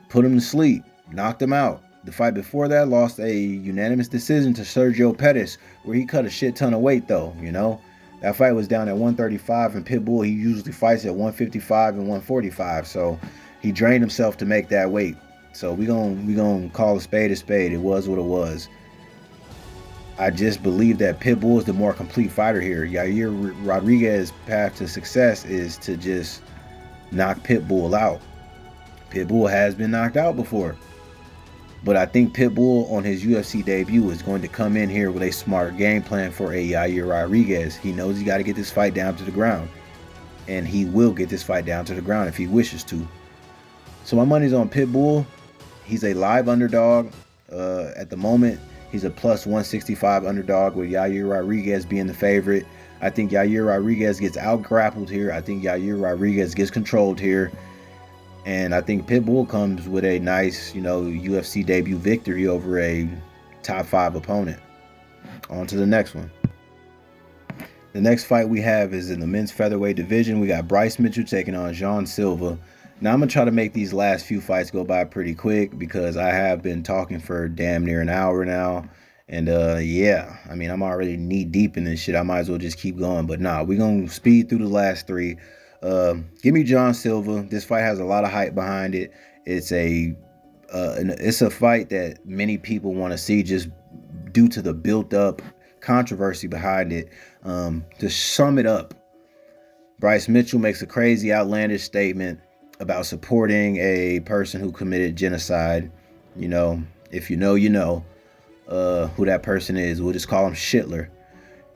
Put him to sleep, knocked him out. The fight before that, lost a unanimous decision to Sergio Pettis, where he cut a shit ton of weight though, you know. That fight was down at 135, and Pitbull, he usually fights at 155 and 145, so he drained himself to make that weight. So we gonna call a spade a spade. It was what it was. I just believe that Pitbull is the more complete fighter here. Yair Rodriguez's path to success is to just knock Pitbull out. Pitbull has been knocked out before. But I think Pitbull on his UFC debut is going to come in here with a smart game plan for a Yair Rodriguez. He knows he got to get this fight down to the ground. And he will get this fight down to the ground if he wishes to. So my money's on Pitbull. He's a live underdog. At the moment, he's a plus 165 underdog, with Yair Rodriguez being the favorite. I think Yair Rodriguez gets out-grappled here. I think Yair Rodriguez gets controlled here. And I think Pitbull comes with a nice, UFC debut victory over a top 5 opponent. On to the next one. The next fight we have is in the men's featherweight division. We got Bryce Mitchell taking on Jean Silva. Now, I'm going to try to make these last few fights go by pretty quick, because I have been talking for damn near an hour now. And yeah, I mean, I'm already knee deep in this shit. I might as well just keep going. But nah, we're going to speed through the last 3. Give me John Silva. This fight has a lot of hype behind it. It's a fight that many people want to see, just due to the built-up controversy behind it. To sum it up, Bryce Mitchell makes a crazy, outlandish statement about supporting a person who committed genocide. If you know, you know who that person is. We'll just call him Shitler.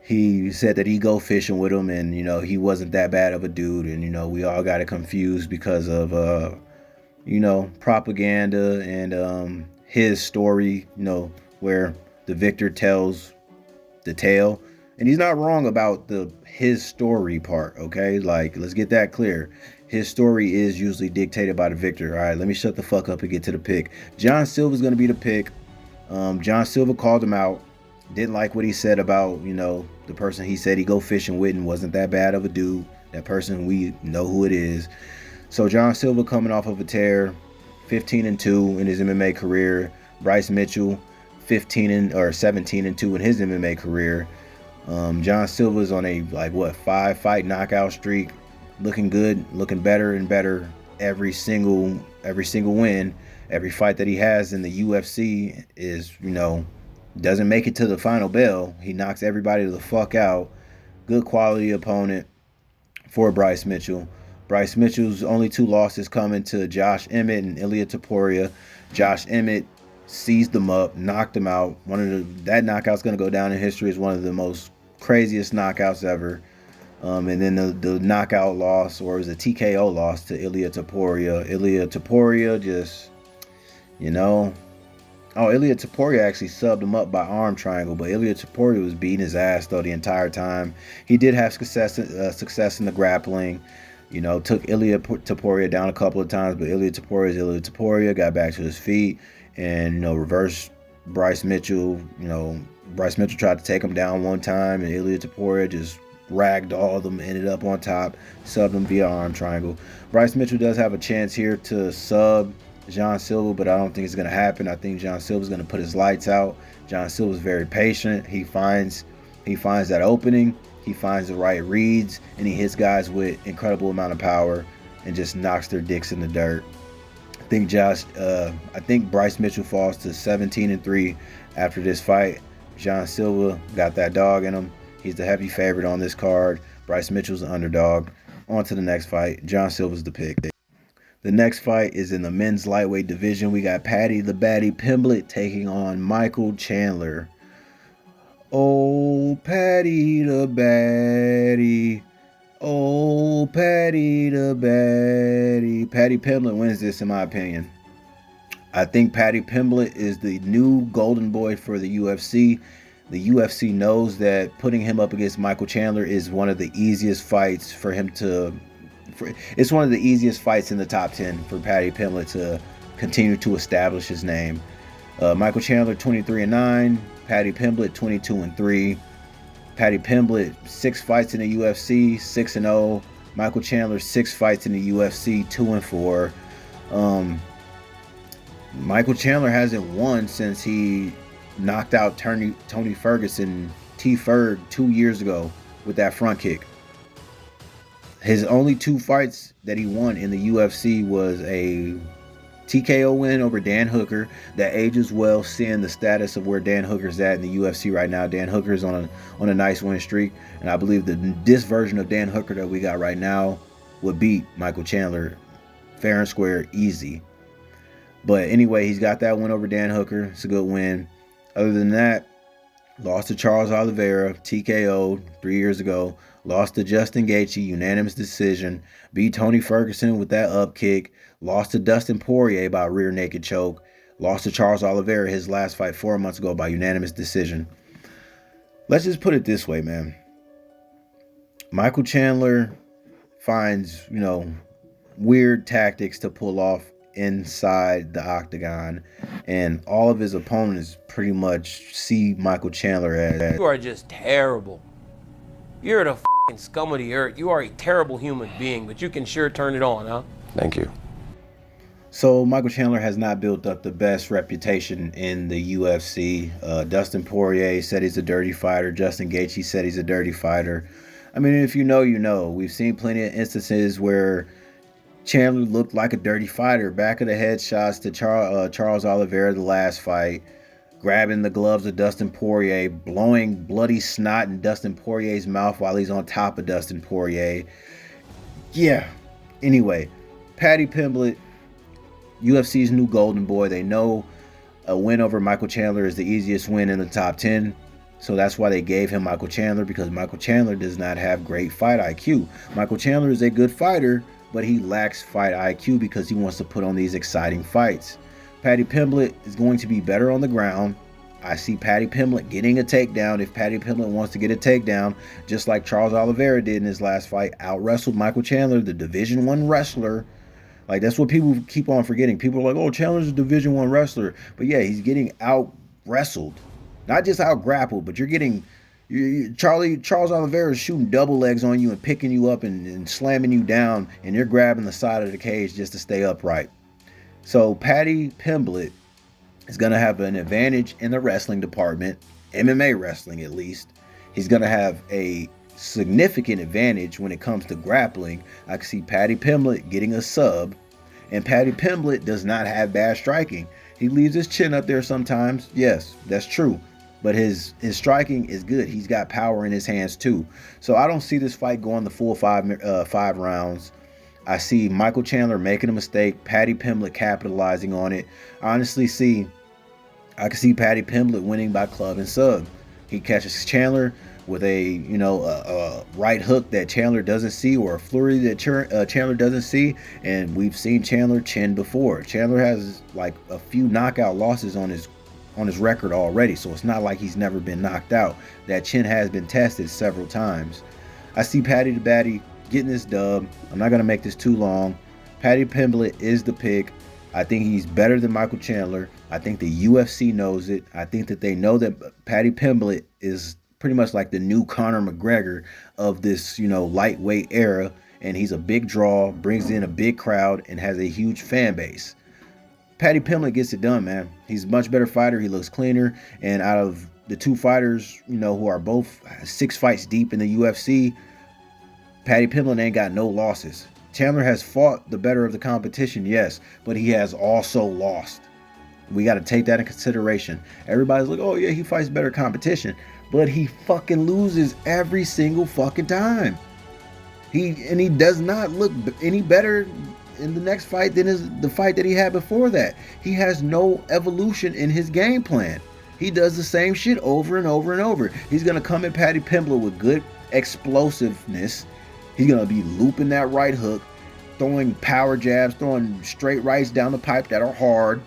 He said that he go fishing with him, and he wasn't that bad of a dude, and we all got it confused because of propaganda and his story, where the victor tells the tale. And he's not wrong about his story part, okay? Like, let's get that clear. His story is usually dictated by the victor. All right, let me shut the fuck up and get to the pick. John Silva's going to be the pick. John Silva called him out. Didn't like what he said about, the person he said he go fishing with and wasn't that bad of a dude. That person, we know who it is. So John Silva coming off of a tear, 15-2 in his MMA career. Bryce Mitchell, 17-2 in his MMA career. John Silva's on a 5-fight knockout streak, looking good, looking better and better every single win. Every fight that he has in the UFC is, doesn't make it to the final bell. He knocks everybody the fuck out. Good quality opponent for Bryce Mitchell. Bryce Mitchell's only 2 losses coming to Josh Emmett and Ilia Topuria. Josh Emmett seized him up, knocked him out. That knockout's going to go down in history as one of the most craziest knockouts ever. And then the knockout loss, or it was a TKO loss to Ilia Topuria. Ilia Topuria just, Ilia Topuria actually subbed him up by arm triangle, but Ilia Topuria was beating his ass though the entire time. He did have success in the grappling. Took Ilia Topuria down a couple of times, but Ilia Topuria got back to his feet and reversed Bryce Mitchell. Bryce Mitchell tried to take him down one time, and Ilia Topuria just ragdolled them, ended up on top, subbed him via arm triangle. Bryce Mitchell does have a chance here to sub John Silva, but I don't think it's going to happen. I think John Silva's going to put his lights out. John Silva's very patient. He finds that opening. He finds the right reads, and he hits guys with incredible amount of power and just knocks their dicks in the dirt. I think Bryce Mitchell falls to 17-3 after this fight. John Silva got that dog in him. He's the heavy favorite on this card. Bryce Mitchell's the underdog. On to the next fight. John Silva's the pick. The next fight is in the men's lightweight division. We got Paddy the Baddy Pimblett taking on Michael Chandler. Oh, Paddy the Baddy. Oh, Paddy the Baddy. Paddy Pimblett wins this, in my opinion. I think Paddy Pimblett is the new golden boy for the UFC. The UFC knows that putting him up against Michael Chandler is one of the easiest fights for him to... It's one of the easiest fights in the top 10 for Paddy Pimblett to continue to establish his name. Michael Chandler 23-9, Paddy Pimblett 22-3. Paddy Pimblett 6 fights in the UFC, 6-0. Michael Chandler 6 fights in the UFC, 2-4. Michael Chandler hasn't won since he knocked out Tony Ferguson, T-Ferg, 2 years ago with that front kick. His only 2 fights that he won in the UFC was a TKO win over Dan Hooker that ages well, seeing the status of where Dan Hooker's at in the UFC right now. Dan Hooker's on a nice win streak, and I believe that this version of Dan Hooker that we got right now would beat Michael Chandler fair and square, easy. But anyway, he's got that win over Dan Hooker. It's a good win. Other than that, lost to Charles Oliveira, TKO 3 years ago. Lost to Justin Gaethje, unanimous decision. Beat Tony Ferguson with that up kick. Lost to Dustin Poirier by a rear naked choke. Lost to Charles Oliveira his last fight 4 months ago by unanimous decision. Let's just put it this way, man. Michael Chandler finds, weird tactics to pull off inside the octagon, and all of his opponents pretty much see Michael Chandler as... You are just terrible. You're the f***ing scum of the earth. You are a terrible human being, but you can sure turn it on, huh? Thank you. So Michael Chandler has not built up the best reputation in the UFC. Dustin Poirier said he's a dirty fighter. Justin Gaethje said he's a dirty fighter. I mean, if you know, you know. We've seen plenty of instances where Chandler looked like a dirty fighter. Back of the head shots to Charles Oliveira the last fight. Grabbing the gloves of Dustin Poirier, blowing bloody snot in Dustin Poirier's mouth while he's on top of Dustin Poirier. Yeah. Anyway, Paddy Pimblett, UFC's new golden boy. They know a win over Michael Chandler is the easiest win in the top 10. So that's why they gave him Michael Chandler, because Michael Chandler does not have great fight IQ. Michael Chandler is a good fighter, but he lacks fight IQ because he wants to put on these exciting fights. Paddy Pimblett is going to be better on the ground. I see Paddy Pimblett getting a takedown if Paddy Pimblett wants to get a takedown, just like Charles Oliveira did in his last fight. Out-wrestled Michael Chandler, the Division I wrestler. Like, that's what people keep on forgetting. People are like, oh, Chandler's a Division I wrestler. But yeah, he's getting out-wrestled. Not just out-grappled, but you're getting Charles Oliveira is shooting double legs on you and picking you up and slamming you down, and you're grabbing the side of the cage just to stay upright. So Paddy Pimblett is going to have an advantage in the wrestling department, MMA wrestling at least. He's going to have a significant advantage when it comes to grappling. I can see Paddy Pimblett getting a sub, and Paddy Pimblett does not have bad striking. He leaves his chin up there sometimes. Yes, that's true. But his striking is good. He's got power in his hands too. So I don't see this fight going the full five rounds. I see Michael Chandler making a mistake, Paddy Pimblett capitalizing on it. I can see Paddy Pimblett winning by club and sub. He catches Chandler with a right hook that Chandler doesn't see, or a flurry that Chandler doesn't see, and we've seen Chandler chin before. Chandler has like a few knockout losses on his record already, so it's not like he's never been knocked out. That chin has been tested several times. I see Paddy the Baddy getting this dub. I'm not gonna make this too long. Paddy Pimblett is the pick. I think he's better than Michael Chandler. I think the UFC knows it. I think that they know that Paddy Pimblett is pretty much like the new Conor McGregor of this, lightweight era, and he's a big draw, brings in a big crowd, and has a huge fan base. Paddy Pimblett gets it done, man. He's a much better fighter. He looks cleaner, and out of the two fighters, who are both 6 fights deep in the UFC, Paddy Pimblett ain't got no losses. Chandler has fought the better of the competition, yes, but he has also lost. We got to take that in consideration. Everybody's like, oh yeah, he fights better competition, but he fucking loses every single fucking time. He does not look any better in the next fight than the fight that he had before that. He has no evolution in his game plan. He does the same shit over and over and over. He's gonna come at Paddy Pimblett with good explosiveness. He's gonna be looping that right hook, throwing power jabs, throwing straight rights down the pipe that are hard.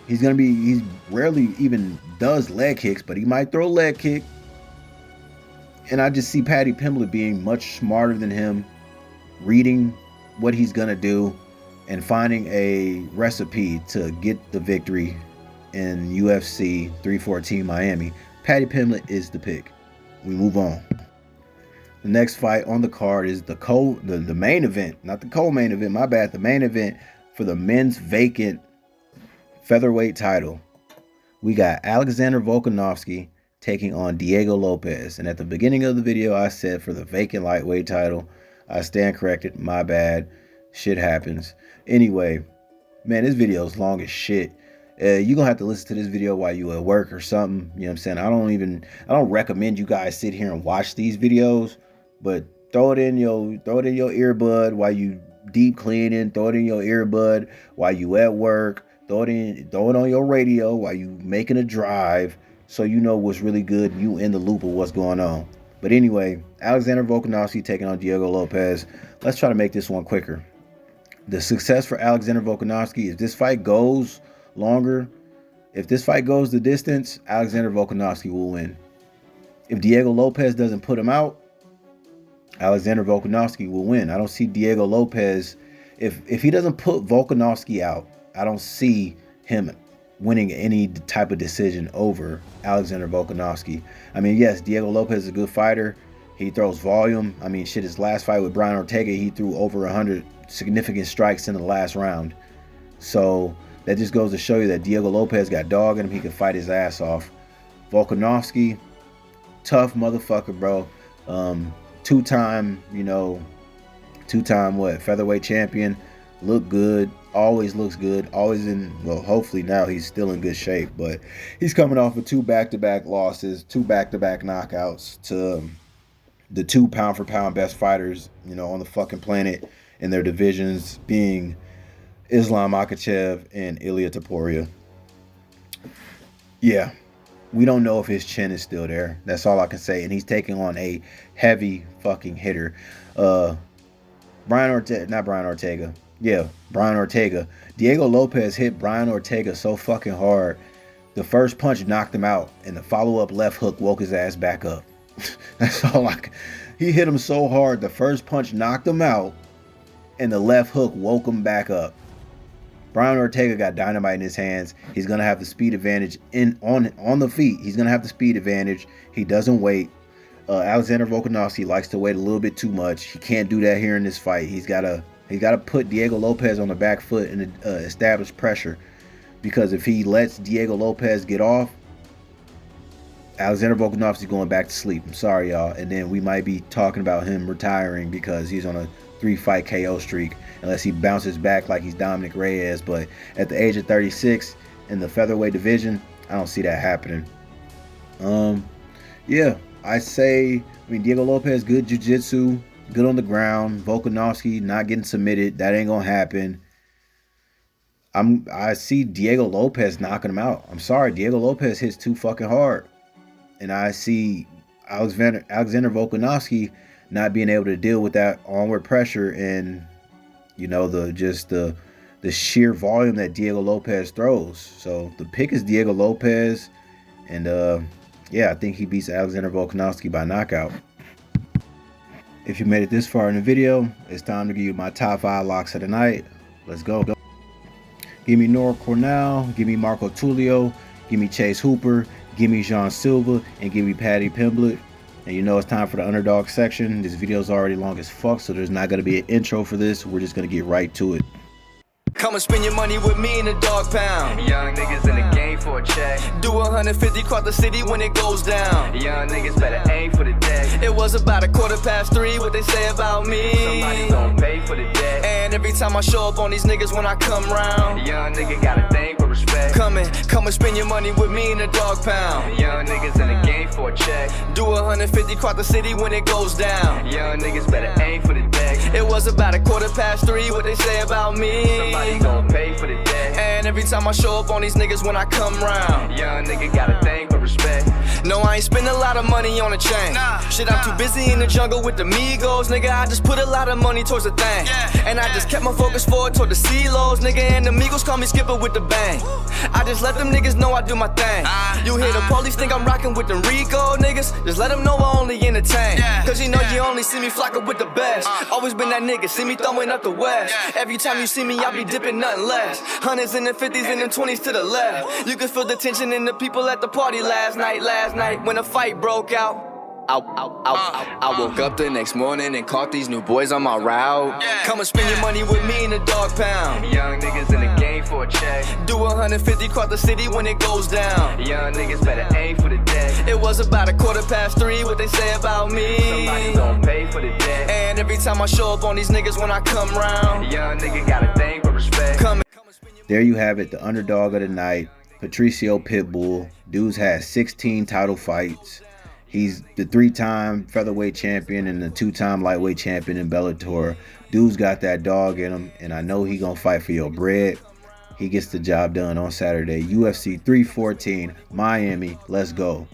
He rarely even does leg kicks, but he might throw a leg kick. And I just see Paddy Pimblett being much smarter than him, reading what he's gonna do and finding a recipe to get the victory in UFC 314 Miami. Paddy Pimblett is the pick. We move on. The next fight on the card is the main event, not the co-main event, my bad, the main event for the men's vacant featherweight title. We got Alexander Volkanovski taking on Diego Lopez. And at the beginning of the video, I said for the vacant lightweight title. I stand corrected, my bad. Shit happens. Anyway, man, this video is long as shit. You're gonna have to listen to this video while you at work or something. You know what I'm saying? I don't recommend you guys sit here and watch these videos, but throw it in your earbud while you deep cleaning, throw it in your earbud while you at work, throw it on your radio while you making a drive, so you know what's really good, you in the loop of what's going on. But anyway, Alexander Volkanovski taking on Diego Lopez. Let's try to make this one quicker. The success for Alexander Volkanovski, if this fight goes longer, if this fight goes the distance, Alexander Volkanovski will win. If Diego Lopez doesn't put him out, Alexander Volkanovski will win. I don't see Diego Lopez, if he doesn't put Volkanovski out, I don't see him winning any type of decision over Alexander Volkanovski. I mean, yes, Diego Lopez is a good fighter. He throws volume. I mean, shit, his last fight with Brian Ortega, he threw over 100 significant strikes in the last round. So that just goes to show you that Diego Lopez got dog in him. He can fight his ass off. Volkanovski, tough motherfucker, bro. Two-time featherweight champion. Look good. Always looks good. Always hopefully now he's still in good shape. But he's coming off of 2 back-to-back losses, 2 back-to-back knockouts to the 2 pound-for-pound best fighters, on the fucking planet in their divisions, being Islam Makhachev and Ilia Topuria. Yeah, we don't know if his chin is still there. That's all I can say. And he's taking on a heavy fucking hitter. Brian Ortega. Diego Lopez hit Brian Ortega so fucking hard. The first punch knocked him out, and the follow-up left hook woke his ass back up. That's all he hit him so hard. The first punch knocked him out, and the left hook woke him back up. Brian Ortega got dynamite in his hands. He's gonna have the speed advantage on the feet. He's gonna have the speed advantage. He doesn't wait. Alexander Volkanovski likes to wait a little bit too much. He can't do that here in this fight. He's gotta put Diego Lopez on the back foot and establish pressure. Because if he lets Diego Lopez get off, Alexander Volkanovski's going back to sleep. I'm sorry, y'all. And then we might be talking about him retiring because he's on a 3-fight KO streak, unless he bounces back like he's Dominic Reyes. But at the age of 36 in the featherweight division, I don't see that happening. Yeah, Diego Lopez, good jiu-jitsu, good on the ground. Volkanovski not getting submitted. That ain't gonna happen. I see Diego Lopez knocking him out. I'm sorry, Diego Lopez hits too fucking hard. And I see Alexander Volkanovski not being able to deal with that onward pressure and, the sheer volume that Diego Lopez throws. So the pick is Diego Lopez. And I think he beats Alexander Volkanovski by knockout. If you made it this far in the video, it's time to give you my top 5 locks of the night. Let's go. Give me Nora Cornell, give me Marco Tulio, give me Chase Hooper, give me Jean Silva, and give me Paddy Pimblett. And it's time for the underdog section. This video is already long as fuck, so there's not going to be an intro for this. We're just going to get right to it. Come and spend your money with me in the dog pound. Young niggas in the game for a check. Do 150 across the city when it goes down. Young niggas better aim for the deck. It was about 3:15, what they say about me. Somebody gon' pay for the debt. And every time I show up on these niggas when I come round. Young nigga got a thing for respect. Come and spend your money with me in the dog pound. Young niggas in the game for a check. Do 150 across the city when it goes down. Young niggas better aim for the deck. It was about 3:15, what they say about me. Somebody gon' pay for the debt. And every time I show up on these niggas when I come round. Young nigga got a thing for respect. No, I ain't spend a lot of money on a chain. Shit, I'm too busy in the jungle with the Migos. Nigga, I just put a lot of money towards the thing. And I just kept my focus forward toward the CeeLos. Nigga, and the Migos call me Skipper with the bang. I just let them niggas know I do my thing. You hear the police think I'm rocking with the Rico niggas? Just let them know I only entertain. Cause you only see me flocking with the best. Always been that nigga, see me throwing up the west. Every time you see me, I be dipping nothing less. Hundreds in the 50s and the 20s to the left. You can feel the tension in the people at the party last night when a fight broke out. I woke up the next morning and caught these new boys on my route. Come and spend your money with me in the dog pound. Young niggas in the game for a check. Do 150 across the city when it goes down. Young niggas better aim for the deck. It was about 3:15, what they say about me. Somebody gon' pay for the debt. And every time I show up on these niggas when I come round. Young nigga got a thing for respect. There you have it, the underdog of the night, Patricio Pitbull. Dude's had 16 title fights. He's the 3-time featherweight champion and the 2-time lightweight champion in Bellator. Dude's got that dog in him, and I know he gonna fight for your bread. He gets the job done on Saturday. UFC 314, Miami. Let's go.